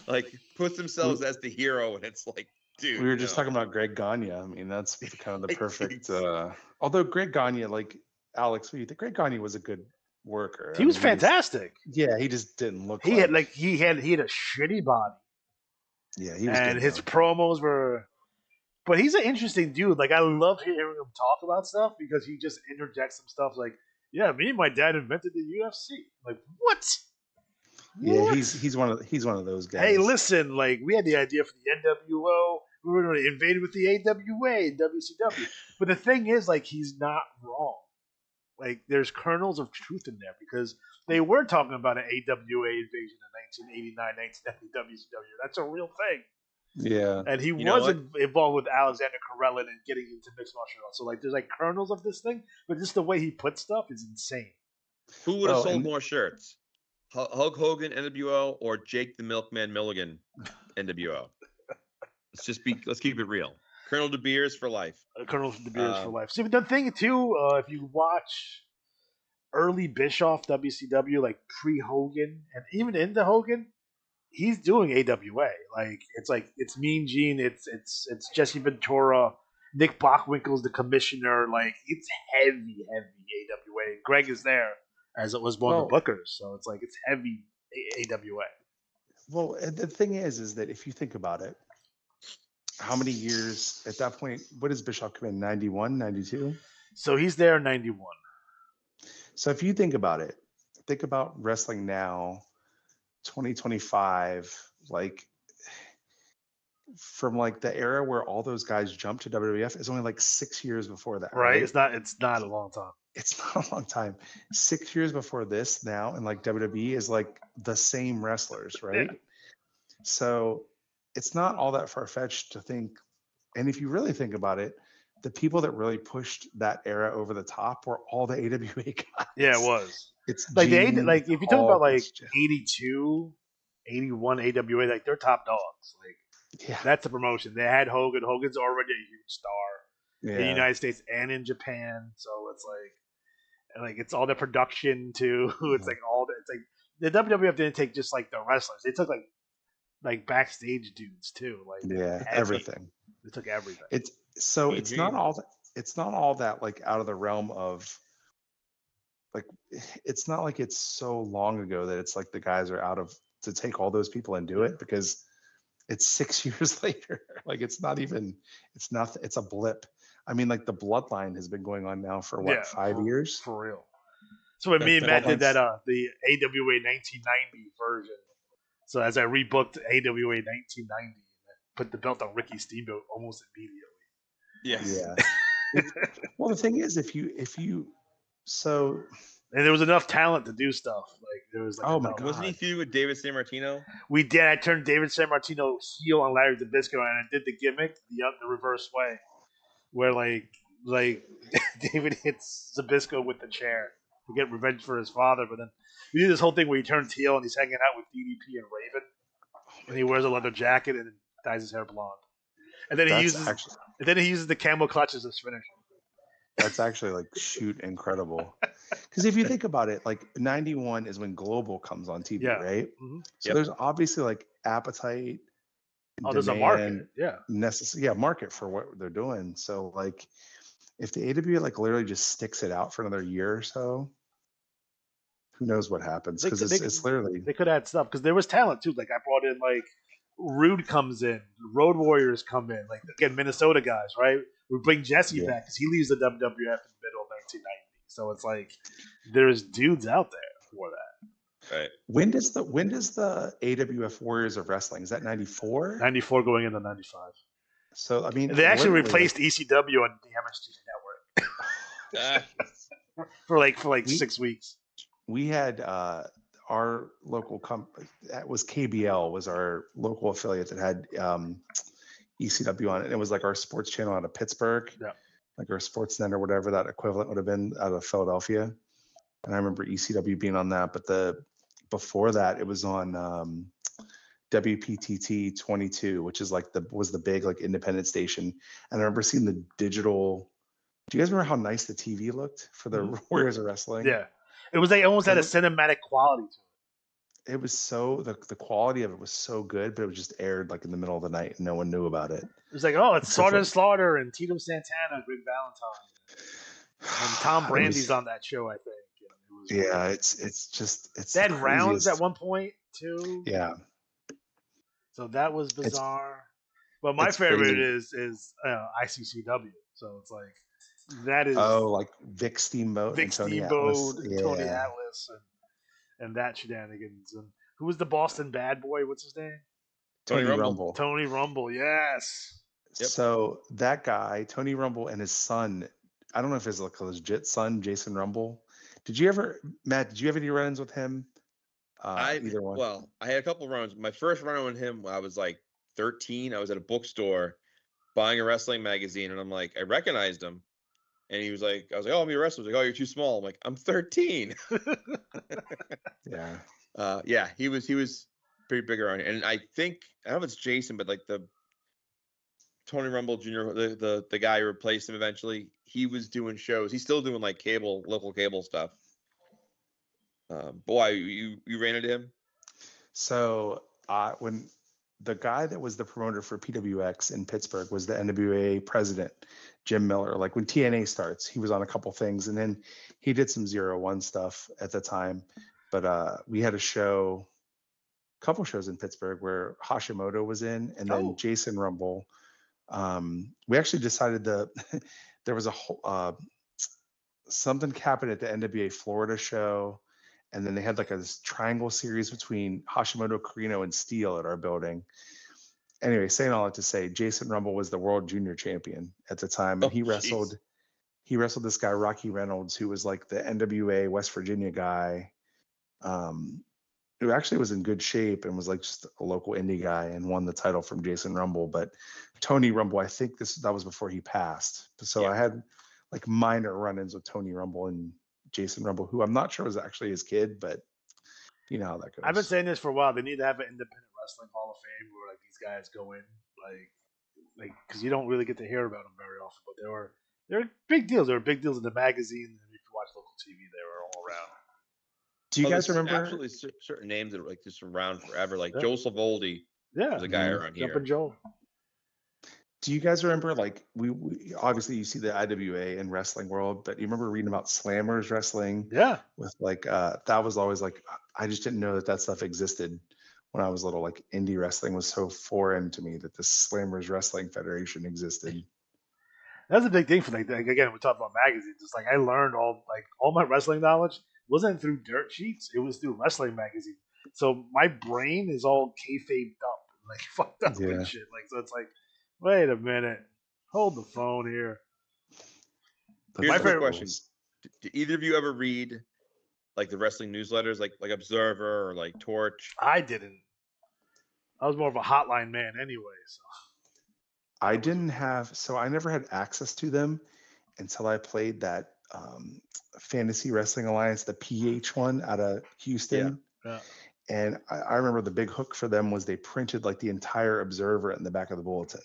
like puts themselves as the hero, and it's like, dude. We were just talking about Greg Gagne. I mean, that's kind of the perfect. Although Greg Gagne, like Alex, what do you think? Greg Gagne was a good worker. He was fantastic. He just didn't look. He had a shitty body. Yeah, he was. And good, his promos were. But he's an interesting dude. Like, I love hearing him talk about stuff because he just interjects some stuff like, "Yeah, me and my dad invented the UFC." Like, what? Yeah, what? he's one of those guys. Hey, listen, like we had the idea for the NWO. We were going to invade with the AWA and WCW. But the thing is, like, he's not wrong. Like, there's kernels of truth in there because they were talking about an AWA invasion in 1989, 1990 WCW. That's a real thing. Yeah. And he wasn't involved with Alexander Karelin and getting into mixed martial arts. So, like, there's, like, kernels of this thing. But just the way he puts stuff is insane. Who would have sold more shirts? Hulk Hogan, NWO, or Jake the Milkman Milligan, NWO? Let's keep it real. Colonel De Beers for life. Colonel De Beers for life. See, the thing too, if you watch early Bischoff WCW, like pre-Hogan and even into Hogan, he's doing AWA. It's Mean Gene, it's Jesse Ventura, Nick Bockwinkel's the commissioner. Like, it's heavy AWA. Greg is there as it was one of the bookers, so it's like it's heavy AWA. Well, the thing is that if you think about it, how many years at that point? What does Bischoff come in? 91, 92? So he's there in 91. So if you think about it, think about wrestling now, 2025, like from like the era where all those guys jumped to WWF is only like 6 years before that. Right? It's not a long time. It's not a long time. 6 years before this now, and like WWE is like the same wrestlers, right? Yeah. So it's not all that far-fetched to think, and if you really think about it, the people that really pushed that era over the top were all the AWA guys. Yeah, it was. It's like if you talk about like 82, 81 AWA, like they're top dogs. Like that's a promotion. They had Hogan. Hogan's already a huge star in the United States and in Japan. So it's like it's all the production too. It's like the WWF didn't take just like the wrestlers. They took like backstage dudes too. Like everything. They took everything. It's not all that like out of the realm of like, it's not like it's so long ago that it's like the guys are out of to take all those people and do it, because it's 6 years later. Like it's a blip. I mean, like the Bloodline has been going on now for 5 years? For real. So when me and Matt did that, the AWA 1990 version. So as I rebooked AWA 1990, I put the belt on Ricky Steamboat almost immediately. Yes. Yeah. Well, the thing is, if you so And there was enough talent to do stuff. Like there was like Oh my enough. God. Wasn't he feuding with David San Martino? We did. I turned David San Martino heel on Larry Zbyszko, and I did the gimmick the reverse way, where like David hits Zbyszko with the chair to get revenge for his father. But then we did this whole thing where he turns heel and he's hanging out with DDP and Raven, and he wears a leather jacket and dyes his hair blonde. And then he uses the camel clutch as his finisher. That's actually like shoot incredible. Because if you think about it, like 91 is when Global comes on TV, Yeah. right? Mm-hmm. So there's obviously like appetite. There's a market. Yeah. Market for what they're doing. So like if the AWA like literally just sticks it out for another year or so, who knows what happens? Because it's literally they could add stuff because there was talent too. Like I brought in like Rude comes in, Road Warriors come in, like again Minnesota guys, right? We bring Jesse back because he leaves the WWF in the middle of 1990. So it's like there's dudes out there for that. Right. When does the AWF Warriors of Wrestling, is that 94? 94 going into 95. So I mean they actually replaced ECW on the MSG network for like 6 weeks. We had our local company, that was KBL, was our local affiliate that had ECW on it. And it was like our sports channel out of Pittsburgh, like our Sportsnet or whatever that equivalent would have been out of Philadelphia. And I remember ECW being on that, but before that it was on WPTT 22, which is like was the big like independent station. And I remember seeing the digital. Do you guys remember how nice the TV looked for the Warriors of Wrestling? Yeah. It was like almost had a cinematic quality to it. It was so the quality of it was so good, but it was just aired like in the middle of the night and no one knew about it. It was like, oh, it's Sergeant Slaughter and Tito Santana, Greg Valentine, and Tom Brandy's on that show, I think. Yeah, it's just they had rounds at one point too. Yeah. So that was bizarre. But my favorite is ICCW. So it's like that is like Vic Steamboat, Tony Atlas, and that shenanigans. And who was the Boston bad boy? What's his name? Tony Rumble. Tony Rumble, yes. Yep. So that guy, Tony Rumble, and his son, I don't know if it's like his legit son, Jason Rumble. Matt, did you have any run-ins with him? Either one? Well, I had a couple runs. My first run with him, I was like 13. I was at a bookstore buying a wrestling magazine, and I'm like, I recognized him. And he was like, I was like, oh, I'm your wrestler. He was like, oh, you're too small. I'm like, I'm 13. Yeah. Yeah, he was pretty big around here. And I think, I don't know if it's Jason, but like the Tony Rumble Jr., the guy who replaced him eventually, he was doing shows. He's still doing like local cable stuff. Boy, you ran into him? So when the guy that was the promoter for PWX in Pittsburgh was the NWA president, Jim Miller. Like when TNA starts, he was on a couple things, and then he did some 0-1 stuff at the time. But we had a couple shows in Pittsburgh where Hashimoto was in, and then Jason Rumble. We actually decided there was a whole something happened at the NWA Florida show. And then they had like a triangle series between Hashimoto, Carino, and Steele at our building. Anyway, saying all that to say, Jason Rumble was the world junior champion at the time. And he wrestled this guy, Rocky Reynolds, who was like the NWA West Virginia guy, who actually was in good shape and was like just a local indie guy and won the title from Jason Rumble. But Tony Rumble, I think that was before he passed. So I had like minor run-ins with Tony Rumble and Jason Rumble, who I'm not sure was actually his kid, but you know how that goes. I've been saying this for a while. They need to have an independent wrestling Hall of Fame where like these guys go in, like because you don't really get to hear about them very often. But they're big deals. They were big deals in the magazine, and if you watch local TV, they were all around. Do you guys remember? Absolutely certain names that are like just around forever, like Joe Savoldi. Yeah, was a guy around here. Jumpin' Joe. Do you guys remember, like, we obviously you see the IWA in wrestling world, but you remember reading about Slammers Wrestling? Yeah. With like, that was always like, I just didn't know that stuff existed when I was little. Like, indie wrestling was so foreign to me that the Slammers Wrestling Federation existed. That's a big thing for like again, we talk about magazines. It's like I learned all my wrestling knowledge wasn't through dirt sheets. It was through wrestling magazines. So my brain is all kayfabed up, like fucked up Yeah. and shit. Like so, it's like, wait a minute, hold the phone here. That's Here's My a quick favorite- question: Do either of you ever read like the wrestling newsletters, like Observer or like Torch? I didn't. I was more of a hotline man anyway. So I didn't have, so I never had access to them until I played that Fantasy Wrestling Alliance, the PH one out of Houston. yeah. And I remember the big hook for them was they printed like the entire Observer in the back of the bulletin.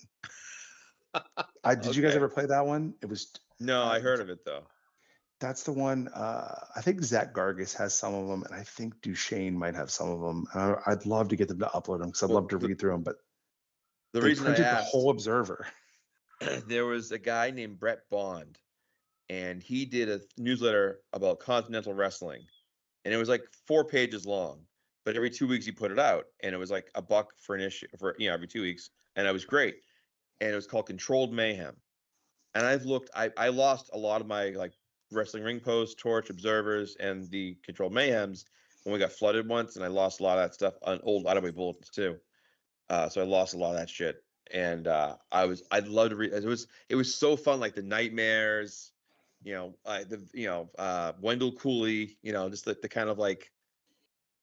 Did you guys Okay. ever play that one? It was No, I heard of it though. That's the one. I think Zach Gargis has some of them, and I think Duchesne might have some of them. I'd love to get them to upload them because I'd Well, love to read through them. But The they reason I printed the asked, whole Observer. there was a guy named Brett Bond, and he did a newsletter about Continental Wrestling, and it was like 4 pages long. But every 2 weeks he put it out, and it was like $1 for an issue for every 2 weeks, and it was great. And it was called Controlled Mayhem. And I lost a lot of my like Wrestling Ring Post, Torch, Observers, and the Controlled Mayhems when we got flooded once, and I lost a lot of that stuff on old IWA bulletins too. So I lost a lot of that shit, and I'd love to read. It was so fun, like the nightmares, Wendell Cooley, just the kind of like,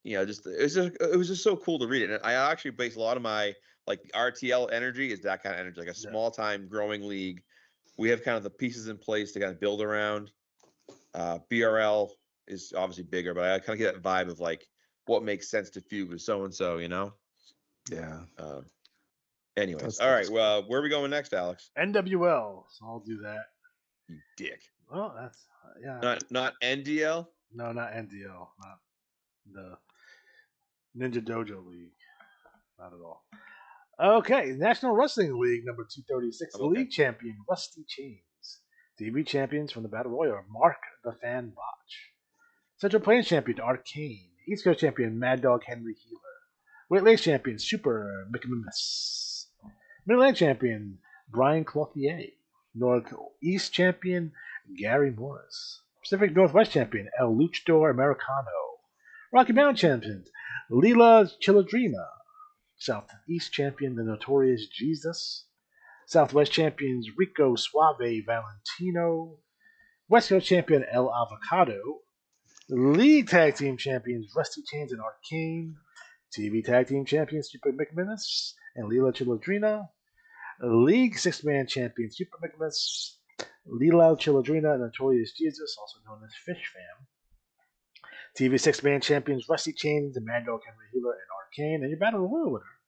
just it was just so cool to read it. And I actually base a lot of my like RTL energy is that kind of energy, like a small time growing league. We have kind of the pieces in place to kind of build around. BRL is obviously bigger, but I kind of get that vibe of like what makes sense to feud with so and so, Yeah. Anyways, all right. Well, where are we going next, Alex? NWL. So I'll do that. You dick. Well, that's yeah. Not NDL. No, not NDL. Not the Ninja Dojo League. Not at all. Okay, National Wrestling League number 236. I'm okay. League champion Rusty Chains. TV champions from the Battle Royal Mark the Fan Botch. Central Plains champion Arcane. East Coast champion Mad Dog Henry Healer. Great Lakes champion Super McManus. Mid-Atlantic champion Brian Clothier. Northeast champion Gary Morris. Pacific Northwest champion El Luchador Americano. Rocky Mountain champion Leela Chiladrina. Southeast champion The Notorious Jesus. Southwest champions Rico Suave Valentino. West Coast champion El Avocado. League Tag Team champions Rusty Chains and Arcane. TV Tag Team champions Super McManus and Leela Chiladrina. League 6-Man champion Super McManus, Leela Chiladrina, and Notorious Jesus, also known as Fish Fam. TV 6-Man champions Rusty Chains, and Mad Dog Henry Healer, and Arcane, and your Battle Royal winner,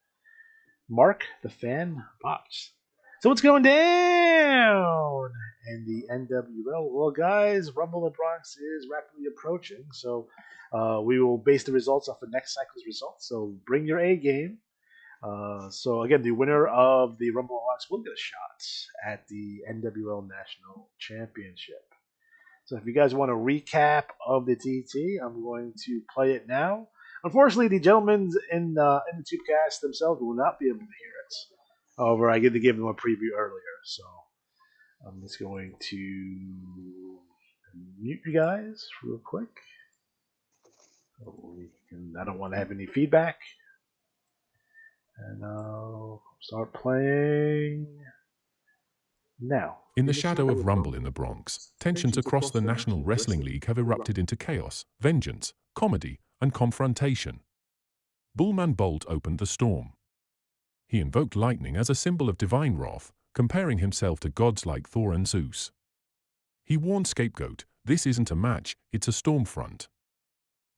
Mark the Fan Botch. So what's going down in the NWL? Well, guys, Rumble in the Bronx is rapidly approaching, so we will base the results off of next cycle's results. So bring your A game. So again, the winner of the Rumble in the Bronx will get a shot at the NWL National Championship. So if you guys want a recap of the TT, I'm going to play it now. Unfortunately, the gentlemen in the Tubecast themselves will not be able to hear it. However, I get to give them a preview earlier, so I'm just going to mute you guys real quick. So I don't want to have any feedback. And I'll start playing now. In the shadow of Rumble in the Bronx, tensions across the National Wrestling League have erupted into chaos, vengeance, comedy, and confrontation. Bullman Bolt opened the storm. He invoked lightning as a symbol of divine wrath, comparing himself to gods like Thor and Zeus. He warned Scapegoat, "This isn't a match, it's a storm front."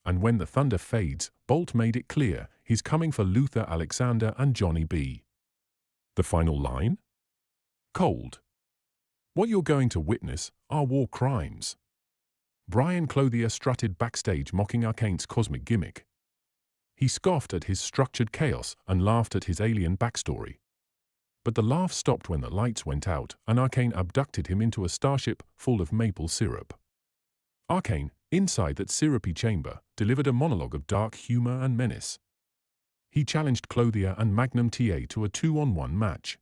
And when the thunder fades, Bolt made it clear he's coming for Luther Alexander and Johnny B. The final line? Cold. What you're going to witness are war crimes. Brian Clothier strutted backstage mocking Arcane's cosmic gimmick. He scoffed at his structured chaos and laughed at his alien backstory. But the laugh stopped when the lights went out and Arcane abducted him into a starship full of maple syrup. Arcane, inside that syrupy chamber, delivered a monologue of dark humor and menace. He challenged Clothier and Magnum TA to a 2-on-1 match.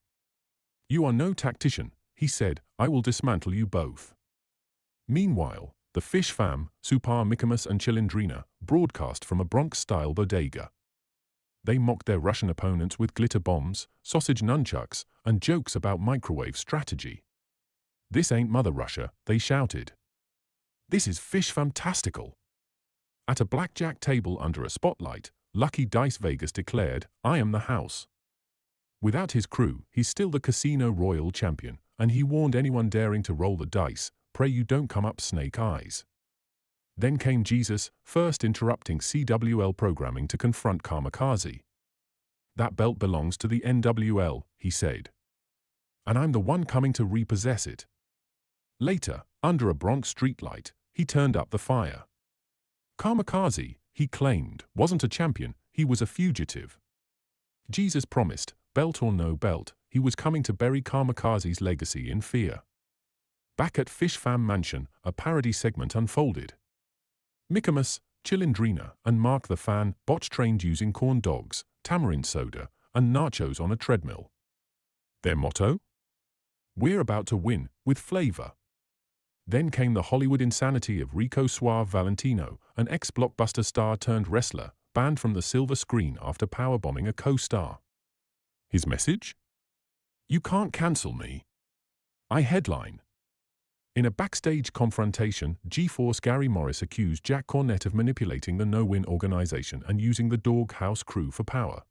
"You are no tactician," he said, "I will dismantle you both." Meanwhile, The Fish Fam, Supar Mikamus and Chilindrina broadcast from a Bronx-style bodega. They mocked their Russian opponents with glitter bombs, sausage nunchucks, and jokes about microwave strategy. "This ain't Mother Russia," they shouted. "This is Fish Fantastical." At a blackjack table under a spotlight, Lucky Dice Vegas declared, "I am the house." Without his crew, he's still the Casino Royal champion, and he warned anyone daring to roll the dice, "Pray you don't come up snake eyes." Then came Jesus, first interrupting CWL programming to confront Kamikaze. "That belt belongs to the NWL," he said. "And I'm the one coming to repossess it." Later, under a Bronx streetlight, he turned up the fire. Kamikaze, he claimed, wasn't a champion, he was a fugitive. Jesus promised, belt or no belt, he was coming to bury Kamikaze's legacy in fear. Back at Fish Fam Mansion, a parody segment unfolded. Mikamus, Chilindrina, and Mark the Fan botch-trained using corn dogs, tamarind soda, and nachos on a treadmill. Their motto? "We're about to win, with flavor." Then came the Hollywood insanity of Rico Suave Valentino, an ex-blockbuster star turned wrestler, banned from the silver screen after powerbombing a co-star. His message? "You can't cancel me. I headline." In a backstage confrontation, G-Force Gary Morris accused Jack Cornette of manipulating the no-win organization and using the Doghouse crew for power.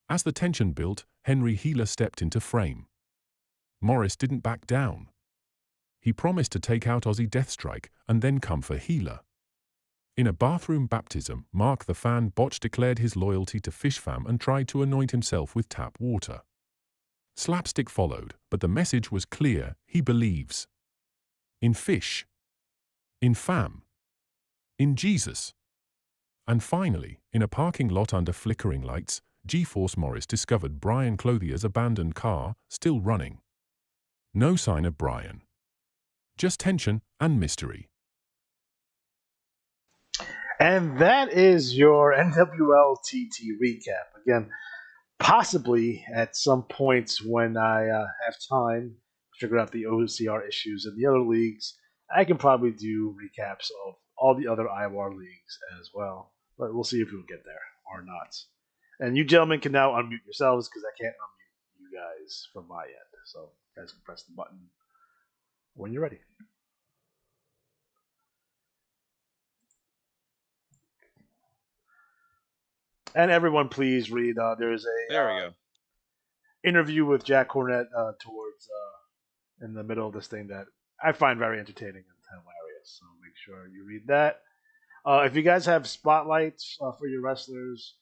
As the tension built, Henry Healer stepped into frame. Morris didn't back down. He promised to take out Aussie Deathstrike and then come for Healer. In a bathroom baptism, Mark the Fan botch declared his loyalty to Fish Fam and tried to anoint himself with tap water. Slapstick followed, but the message was clear: he believes. In Fish. In Fam. In Jesus. And finally, in a parking lot under flickering lights, G-Force Morris discovered Brian Clothier's abandoned car, still running. No sign of Brian. Just tension and mystery. And that is your NWLTT recap. Again, possibly at some points when I have time to figure out the OCR issues in the other leagues, I can probably do recaps of all the other IWAR leagues as well. But we'll see if we'll get there or not. And you gentlemen can now unmute yourselves because I can't unmute you guys from my end. So you guys can press the button when you're ready. And everyone, please read. There's a There we go. interview with Jack Cornette towards in the middle of this thing that I find very entertaining and hilarious. So make sure you read that. If you guys have spotlights for your wrestlers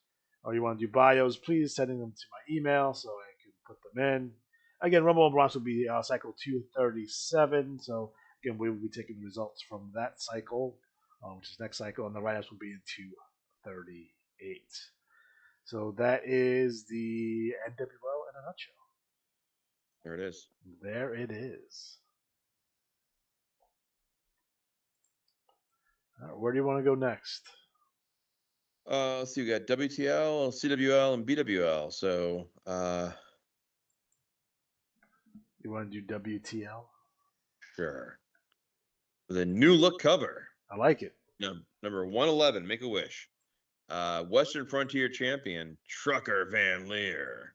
or you want to do bios, please send them to my email so I can put them in. Again, Rumble and Bronx will be cycle 237. So again, we will be taking the results from that cycle, which is next cycle, and the write-ups will be in 238. So that is the NWL in a nutshell. There it is. There it is. All right, where do you want to go next? Let's see. We got WTL, CWL, and BWL. So, You want to do WTL? sure. With a new look cover. I like it. Number 111, Make-A-Wish. Western Frontier Champion, Trucker Van Leer.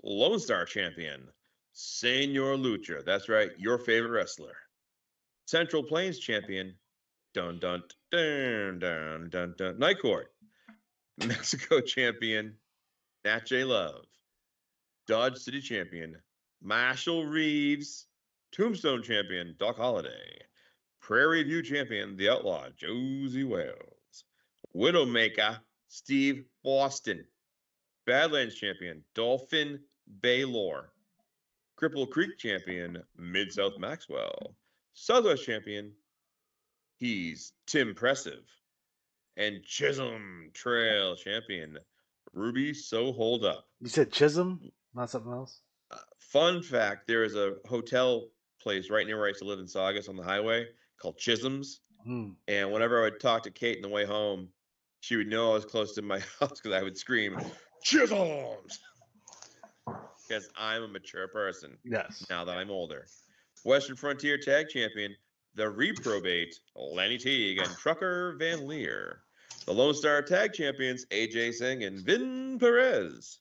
Lone Star Champion, Senor Lucha. That's right, your favorite wrestler. Central Plains Champion, dun dun dun dun dun dun. Night Court. Mexico Champion, Nat J. Love. Dodge City Champion, Marshall Reeves. Tombstone Champion, Doc Holliday. Prairie View Champion, The Outlaw, Josie Wells. Widowmaker, Steve Boston. Badlands Champion, Dolphin Baylor. Cripple Creek Champion, Mid-South Maxwell. Southwest Champion, he's Tim Pressive. And Chisholm Trail Champion, Ruby So Hold Up. You said Chisholm, not something else? Fun fact, there is a hotel place right near where I used to live in Saugus on the highway called Chisholm's. And whenever I would talk to Kate on the way home, she would know I was close to my house because I would scream, Chisholm's! Because I'm a mature person. Yes. Now that I'm older. Western Frontier Tag Champion, the reprobate Lanny Teague and Trucker Van Leer. The Lone Star Tag Champions AJ Singh and Vin Perez.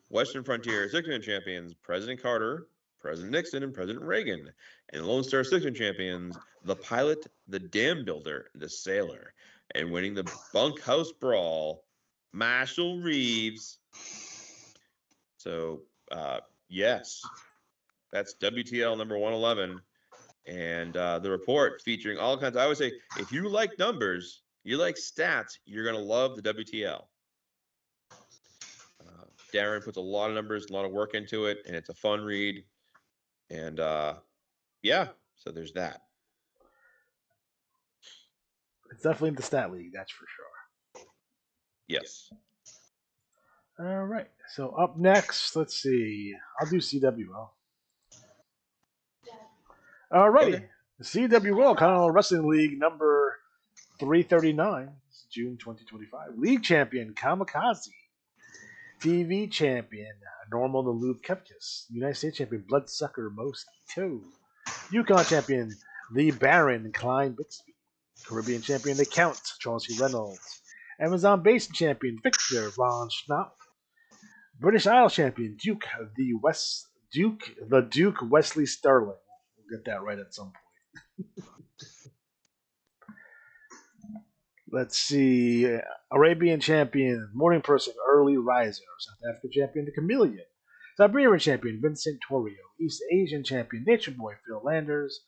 Western Frontier Six-Man Champions President Carter, President Nixon, and President Reagan. And Lone Star Six-Man Champions the Pilot, the Dam Builder, and the Sailor. And winning the Bunkhouse Brawl, Marshall Reeves. So, yes, that's WTL number 111. And the report featuring all kinds. I always say, if you like numbers, you like stats, you're going to love the WTL. Darren puts a lot of numbers, a lot of work into it, and it's a fun read. And yeah, so there's that. It's definitely the stat league, that's for sure. Yes. All right. So up next, let's see. I'll do CWL. All righty. Okay. The CWL Continental Wrestling League number 339, June 2025. League champion Kamikaze. TV champion Normal the Lube Kepkis. United States champion Bloodsucker Most Toe. Yukon champion The Baron Klein Bixby. Caribbean champion The Count Charles C. Reynolds. Amazon Basin champion Victor Von Schnapp. British Isles champion Duke Wesley Sterling. We'll get that right at some point. Let's see. Arabian champion Morning Person Early Riser. South African champion The Chameleon. Siberian champion Vincent Torrio. East Asian champion Nature Boy Phil Landers.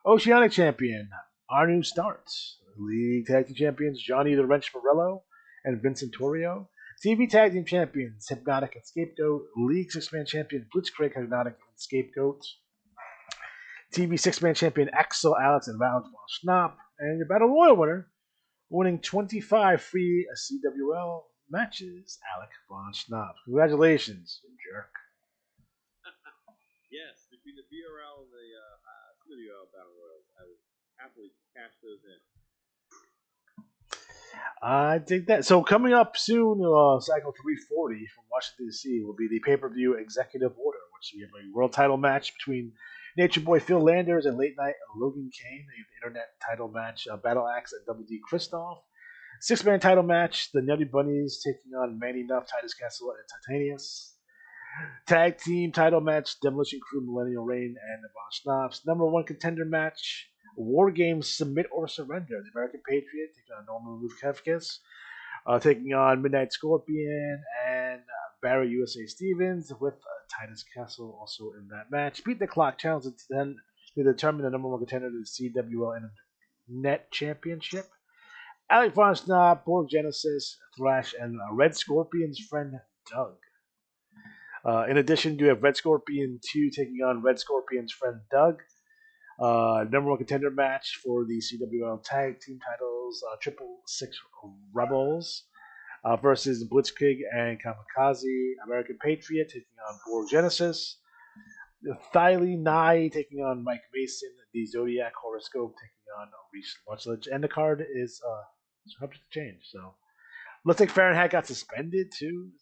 Oceanic champion Arnu Starts. League Tag Team champions Johnny the Wrench Morello and Vincent Torrio. TV Tag Team champions Hypnotic and Scapegoat. League Six-Man champion Blitzkrieg, Hypnotic, and Scapegoat. TV Six-Man champion Axel, Alex, and Valence Von Schnapp. And your Battle Royal winner, winning 25 free CWL matches, Alec Von Schnapp. Congratulations, you jerk. Yes, between the BRL and the CWL Battle Royals, I would happily cash those in. I think that. So coming up soon, cycle 340 from Washington, D.C. will be the pay-per-view Executive Order, which we have a world title match between Nature Boy Phil Landers and Late Night Logan Kane. The internet title match, Battle Axe and Double D Christoph. Six-man title match, the Nutty Bunnies taking on Manny Nuff, Titus Castle, and Titanius. Tag team title match, Demolition Crew, Millennial Reign, and Von Schnapp's. Number one contender match, War Games Submit or Surrender. The American Patriot taking on Norman Lukevkis, taking on Midnight Scorpion and Barry USA Stevens with Titus Castle also in that match. Beat the Clock challenge to determine the number one contender to the CWL Internet Championship. Alec Von Schnapp, Borg Genesis, Thrash, and Red Scorpion's friend Doug. In addition, you have Red Scorpion 2 taking on Red Scorpion's friend Doug. Number one contender match for the CWL Tag Team titles, Triple Six Rebels versus Blitzkrieg and Kamikaze. American Patriot taking on Borg Genesis. Thiley Nye taking on Mike Mason. The Zodiac Horoscope taking on Reese Lutchledge. And the card is subject to change. So looks like Fahrenheit got suspended too.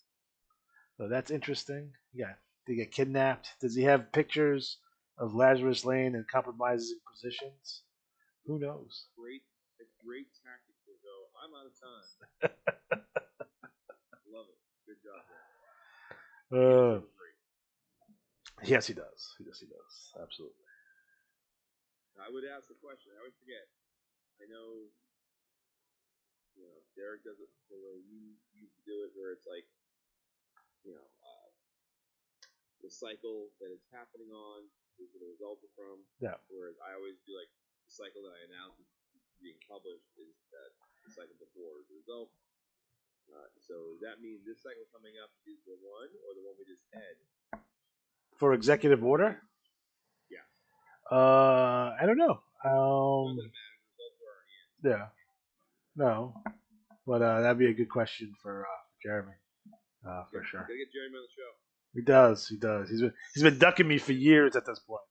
So that's interesting. Yeah, they get kidnapped. Does he have pictures of Lazarus Lane and compromising positions? Who knows? Great tactic to go. I'm out of time. Love it. Good job, man. Yes, he does. He does. Absolutely. I would ask the question. I always forget. I know, Derek does it the way you used to do it, where it's like, the cycle that it's happening on is where the results are from. Yeah. Whereas I always do like the cycle that I announce being published is that the cycle before the result. So does that mean this cycle coming up is the one or the one we just had? For executive order? Yeah. I don't know. Yeah. No. But that'd be a good question for Jeremy. For sure. Gotta get Jeremy on the show. He does. He's been ducking me for years at this point.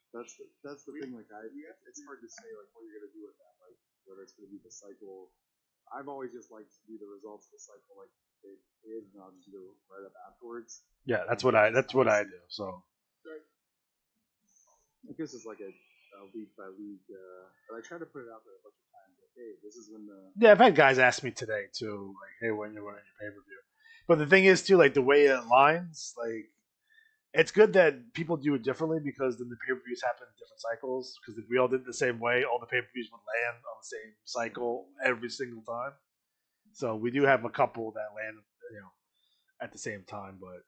That's the thing. Like it's hard to say like what you're gonna do with that. Like whether it's gonna be the cycle. I've always just liked to do the results of the cycle like it is, and I'll just do it right up afterwards. Yeah, that's what I do. So I guess it's like a week by week. But I try to put it out there a bunch of times. Like, hey, this is when the Yeah, I've had guys ask me today too, like, "Hey, when you're running your pay per view?" But the thing is, too, like the way it aligns, like it's good that people do it differently because then the pay per views happen in different cycles. Because if we all did it the same way, all the pay per views would land on the same cycle every single time. So we do have a couple that land, at the same time. But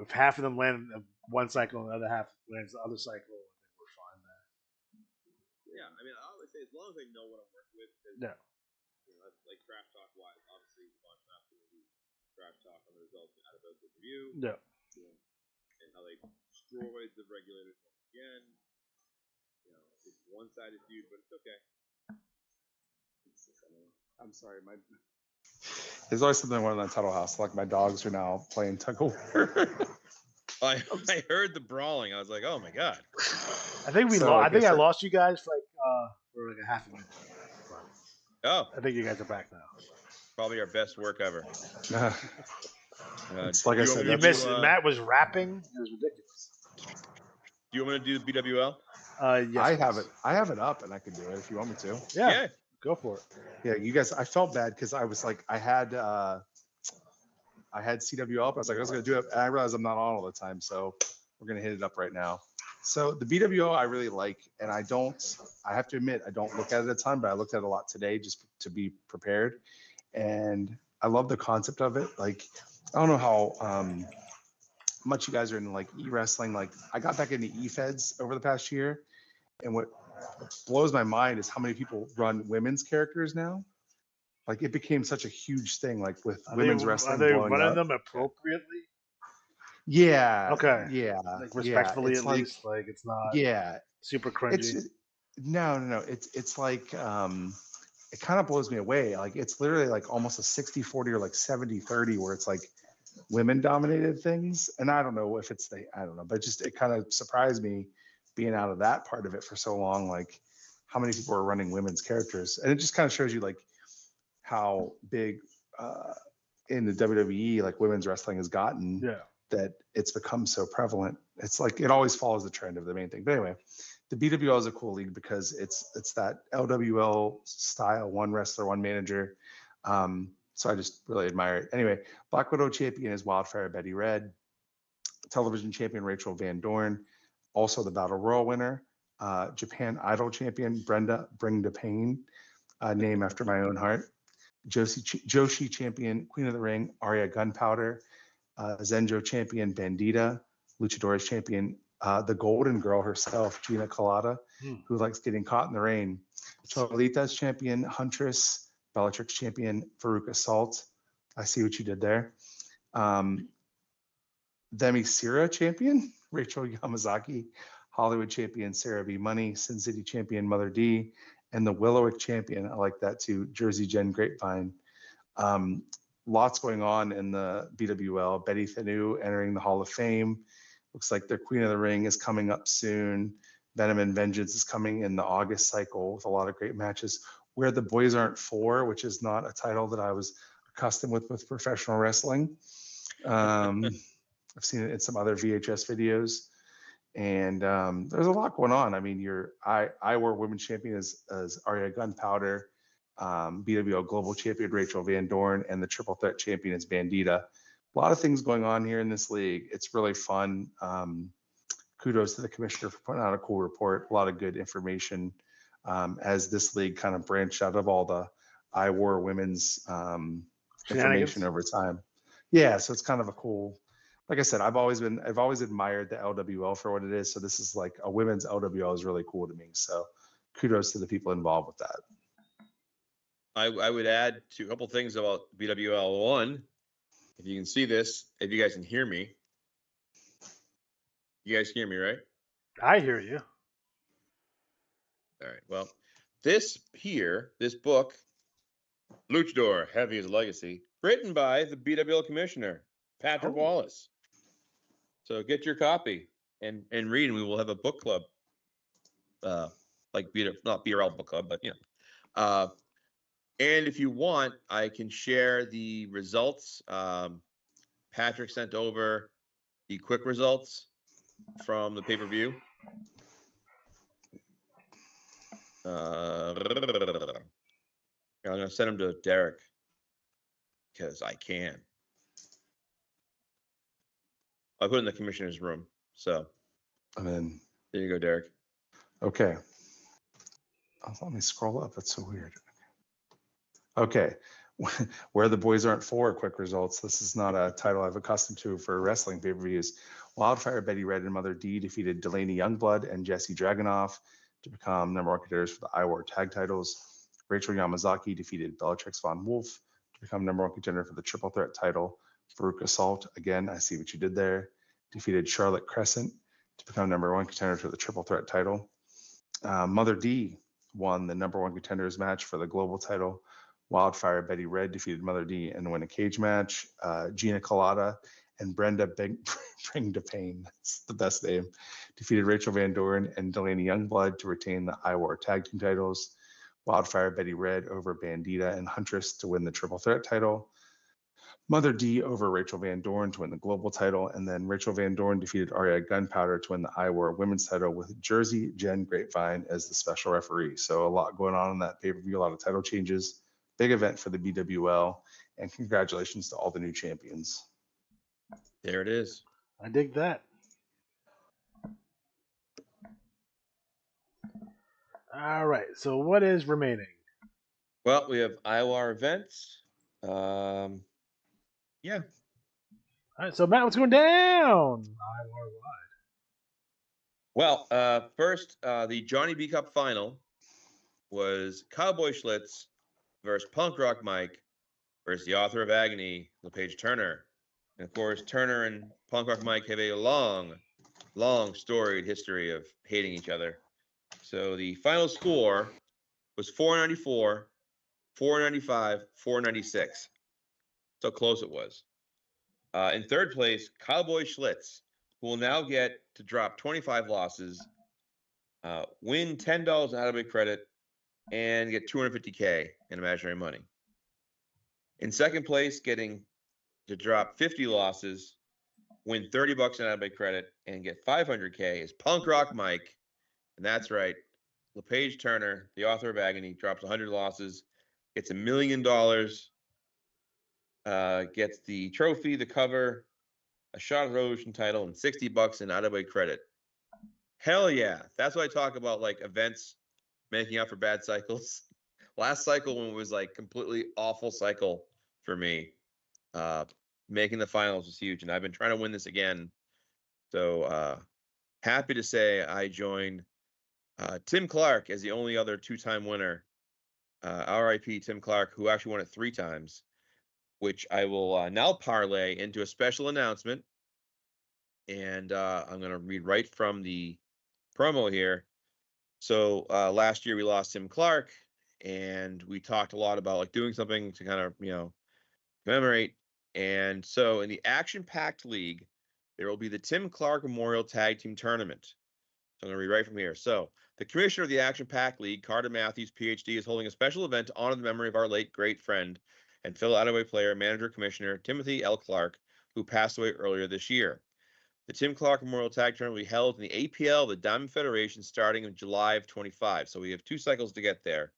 if half of them land in one cycle and the other half lands the other cycle, I think we're fine there. Yeah, I mean, I always say as long as they know what I'm working with, because Yeah. like trash talk wise, obviously, watch after the trash talk on the results out of both the review, Yeah. and how they destroyed the regulators once again. It's one-sided feud, but it's okay. I'm sorry, there's always something going on in the Tuttle House. Like my dogs are now playing tug of war. I heard the brawling. I was like, oh my god. I think So, I like think I I said- lost you guys for like a half a minute. Oh, I think you guys are back now. probably our best work ever. It's like I said, You missed it. Matt was rapping. It was ridiculous. Do you want me to do the BWL? Yes, I please. have it. I have it up, and I can do it if you want me to. Yeah, go for it. Yeah, you guys. I felt bad because I was like, I had CW up. I was like, I was gonna do it, and I realized I'm not on all the time, so we're gonna hit it up right now. So the BWO I really like, and I have to admit, I don't look at it a ton, but I looked at it a lot today just to be prepared, and I love the concept of it. Like, I don't know how much you guys are in like e-wrestling. Like, I got back into e-feds over the past year, and what blows my mind is how many people run women's characters now. Like, it became such a huge thing, like with women's wrestling Are they blowing running up. them appropriately? Yeah. Okay. Yeah. Like respectfully, it's at like, least. Like it's not super It's cringy. no. It's like it kind of blows me away. Like, it's literally like almost a 60-40 or like 70-30 where it's like women dominated things. And I don't know if it's I don't know, but it kind of surprised me being out of that part of it for so long, like how many people are running women's characters. And it just kind of shows you like how big in the WWE like women's wrestling has gotten, that it's become so prevalent. It's like it always follows the trend of the main thing. But anyway, the BWL is a cool league because it's that LWL style, one wrestler, one manager. So I just really admire it. Anyway, Black Widow champion is Wildfire Betty Red. Television champion Rachel Van Dorn. Also the Battle Royal winner. Japan Idol champion Brenda Bring the Pain, name after my own heart. Joshi champion Queen of the Ring Arya Gunpowder. Zenjo champion Bandita. Luchadores champion the Golden Girl herself, Gina Colada, who likes getting caught in the rain. Cholita's champion Huntress. Bellatrix champion Veruca Salt. I see what you did there. Demisira champion Rachel Yamazaki. Hollywood champion Sarah B. Money. Sin City champion Mother D. And the Willowick champion, I like that too, Jersey Jen Grapevine. Lots going on in the BWL. Betty Thanu entering the Hall of Fame. Looks like their Queen of the Ring is coming up soon. Venom and Vengeance is coming in the August cycle with a lot of great matches. Where the Boys Aren't Four, which is not a title that I was accustomed with professional wrestling. I've seen it in some other VHS videos. And there's a lot going on. I mean, IWAR Women's Champion is Arya Gunpowder, BWL Global Champion Rachel Van Dorn, and the Triple Threat Champion is Bandita. A lot of things going on here in this league. It's really fun. Kudos to the commissioner for putting out a cool report. A lot of good information as this league kind of branched out of all the IWAR women's information over time. Yeah, so it's kind of a cool. Like I said, I've always admired the LWL for what it is. So this is like a women's LWL is really cool to me. So kudos to the people involved with that. I would add to a couple things about BWL. One, if you can see this, if you guys can hear me. You guys hear me, right? I hear you. All right. Well, this book, Luchador, Heavy as a Legacy, written by the BWL commissioner, Patrick Wallace. So get your copy and read, and we will have a book club. Like not BRL book club, but and if you want, I can share the results. Patrick sent over the quick results from the pay-per-view. I'm gonna send him to Derek because I can. I put it in the commissioner's room. So I'm in. there you go, Derek. Okay. Oh, let me scroll up. That's so weird. Okay. Where the boys aren't for quick results. This is not a title I've accustomed to for wrestling pay-per-views. Wildfire Betty Red and Mother D defeated Delaney Youngblood and Jesse Dragunov to become number one contenders for the IWAR tag titles. Rachel Yamazaki defeated Bellatrix Von Wolf to become number one contender for the triple threat title. Farouk Assault, again, I see what you did there, defeated Charlotte Crescent to become number one contender for the triple threat title. Mother D won the number one contenders match for the global title. Wildfire Betty Red defeated Mother D and win a cage match. Gina Colada and Brenda Bring to Pain, that's the best name, defeated Rachel Van Doren and Delaney Youngblood to retain the IWAR tag team titles. Wildfire Betty Red over Bandita and Huntress to win the triple threat title. Mother D over Rachel Van Doren to win the global title, and then Rachel Van Doren defeated Aria Gunpowder to win the IWAR women's title with Jersey Jen Grapevine as the special referee. So a lot going on in that pay-per-view, a lot of title changes. Big event for the BWL, and congratulations to all the new champions. There it is. I dig that. All right. So what is remaining? Well, we have IWAR events. Yeah. All right. So Matt, what's going down? IWAR Wide. Well, first, the Johnny B Cup final was Cowboy Schlitz versus Punk Rock Mike versus the author of Agony, LePage Turner. And of course, Turner and Punk Rock Mike have a long, storied history of hating each other. So the final score was 494, 495, 496. That's how close it was. In third place, Cowboy Schlitz, who will now get to drop 25 losses, win $10 in out-of-bid credit, and get $250K in imaginary money. In second place, getting to drop 50 losses, win $30 in out-of-bid credit, and get $500K is Punk Rock Mike. And that's right, LePage Turner, the author of Agony, drops 100 losses, gets $1 million, gets the trophy, the cover, a shot at the Ocean title, and $60 in out-of-bid credit. Hell yeah. That's what I talk about, like events making up for bad cycles. Last cycle when it was like completely awful cycle for me, making the finals was huge, and I've been trying to win this again. So happy to say I joined Tim Clark as the only other two-time winner. RIP Tim Clark, who actually won it 3 times, which I will now parlay into a special announcement. And I'm going to read right from the promo here. So last year we lost Tim Clark, and we talked a lot about like doing something to kind of, commemorate. And so in the action-packed league, there will be the Tim Clark Memorial Tag Team Tournament. So I'm going to read right from here. So the commissioner of the action-packed league, Carter Matthews, PhD, is holding a special event to honor the memory of our late great friend and fellow Attaway player, manager, commissioner, Timothy L. Clark, who passed away earlier this year. The Tim Clark Memorial Tag Tournament will be held in the APL, the Diamond Federation, starting in July of 25. So we have 2 cycles to get there.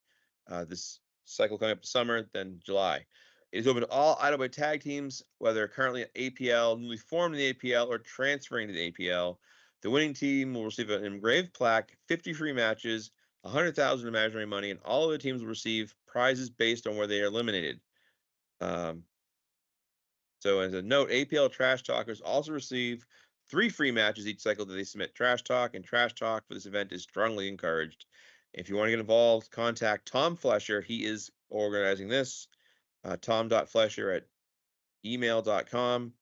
This cycle coming up to summer, then July. It is open to all Idaho tag teams, whether currently at APL, newly formed in the APL, or transferring to the APL. The winning team will receive an engraved plaque, 50 free matches, 100,000 imaginary money, and all of the teams will receive prizes based on where they are eliminated. So as a note, APL Trash Talkers also receive 3 free matches each cycle that they submit trash talk, and trash talk for this event is strongly encouraged. If you want to get involved, contact Tom Flesher. He is organizing this. Tom.Flesher@email.com.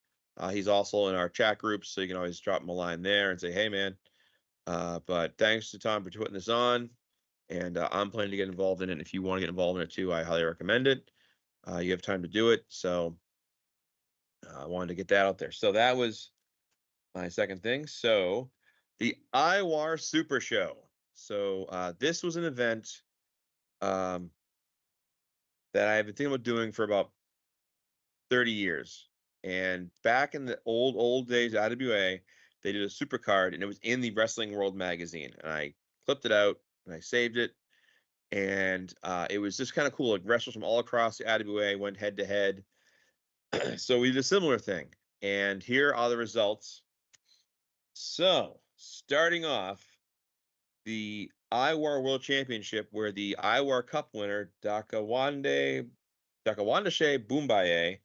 He's also in our chat groups, so you can always drop him a line there and say, hey, man. But thanks to Tom for putting this on, and I'm planning to get involved in it. If you want to get involved in it too, I highly recommend it. You have time to do it, so I wanted to get that out there. So that was my second thing. So the IWAR Super Show. So this was an event that I've been thinking about doing for about 30 years. And back in the old days at IWA, they did a super card, and it was in the Wrestling World magazine. And I clipped it out, and I saved it. And it was just kind of cool. Like wrestlers from all across the IWA went head to head. So we did a similar thing. And here are the results. So starting off, the IWAR World Championship, where the IWAR Cup winner, Dakawandashe Boombaye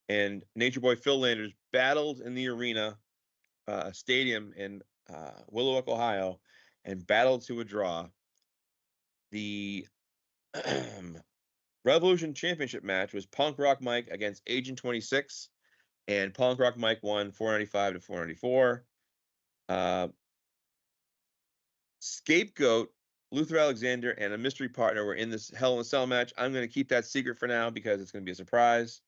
and Nature Boy Phil Landers battled in the arena stadium in Willow, Ohio, and battled to a draw. The Revolution Championship match was Punk Rock Mike against Agent 26, and Punk Rock Mike won 495 to 494. Scapegoat, Luther Alexander, and a mystery partner were in this Hell in a Cell match. I'm going to keep that secret for now because it's going to be a surprise.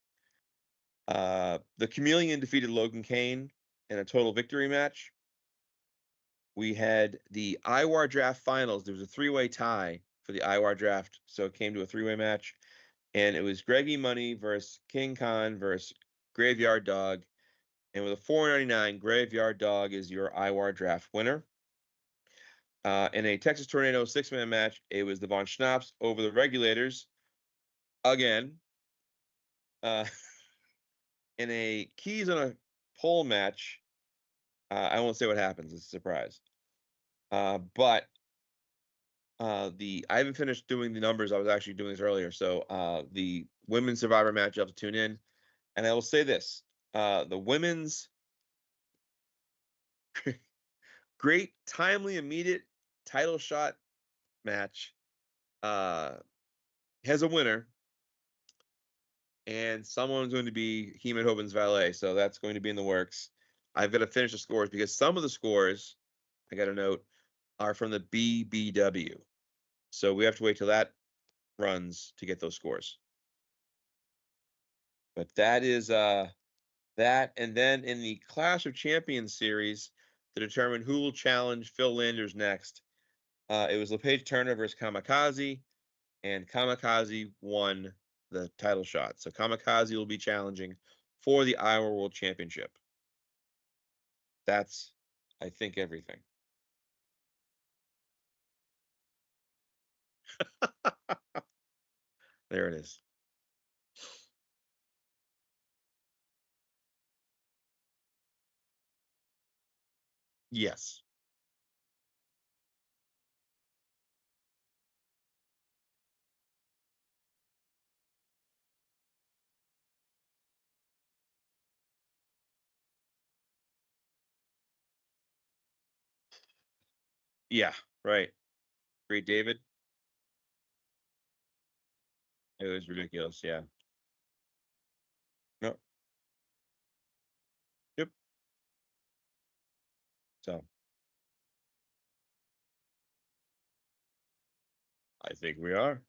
The Chameleon defeated Logan Kane in a total victory match. We had the IWAR draft finals. There was a three-way tie for the IWAR draft, so it came to a three-way match. And it was Greggy Money versus King Khan versus Graveyard Dog. And with a 499, Graveyard Dog is your IWAR draft winner. In a Texas Tornado six-man match, it was the Von Schnapps over the Regulators. Again. In a Keys on a Pole match, I won't say what happens. It's a surprise. But I haven't finished doing the numbers. I was actually doing this earlier. So the women's Survivor match, you have to tune in. And I will say this. The women's great, timely, immediate title shot match has a winner. And someone's going to be Heeman Hoban's valet. So that's going to be in the works. I've got to finish the scores because some of the scores, I got to note, are from the BBW. So we have to wait till that runs to get those scores. But that is that. And then in the Clash of Champions series to determine who will challenge Phil Landers next, it was LePage Turner versus Kamikaze, and Kamikaze won the title shot. So Kamikaze will be challenging for the Iowa World Championship. That's, I think, everything. There it is. Yes. Yeah, right. Great David. It was ridiculous, yeah. No. Yep. So I think we are.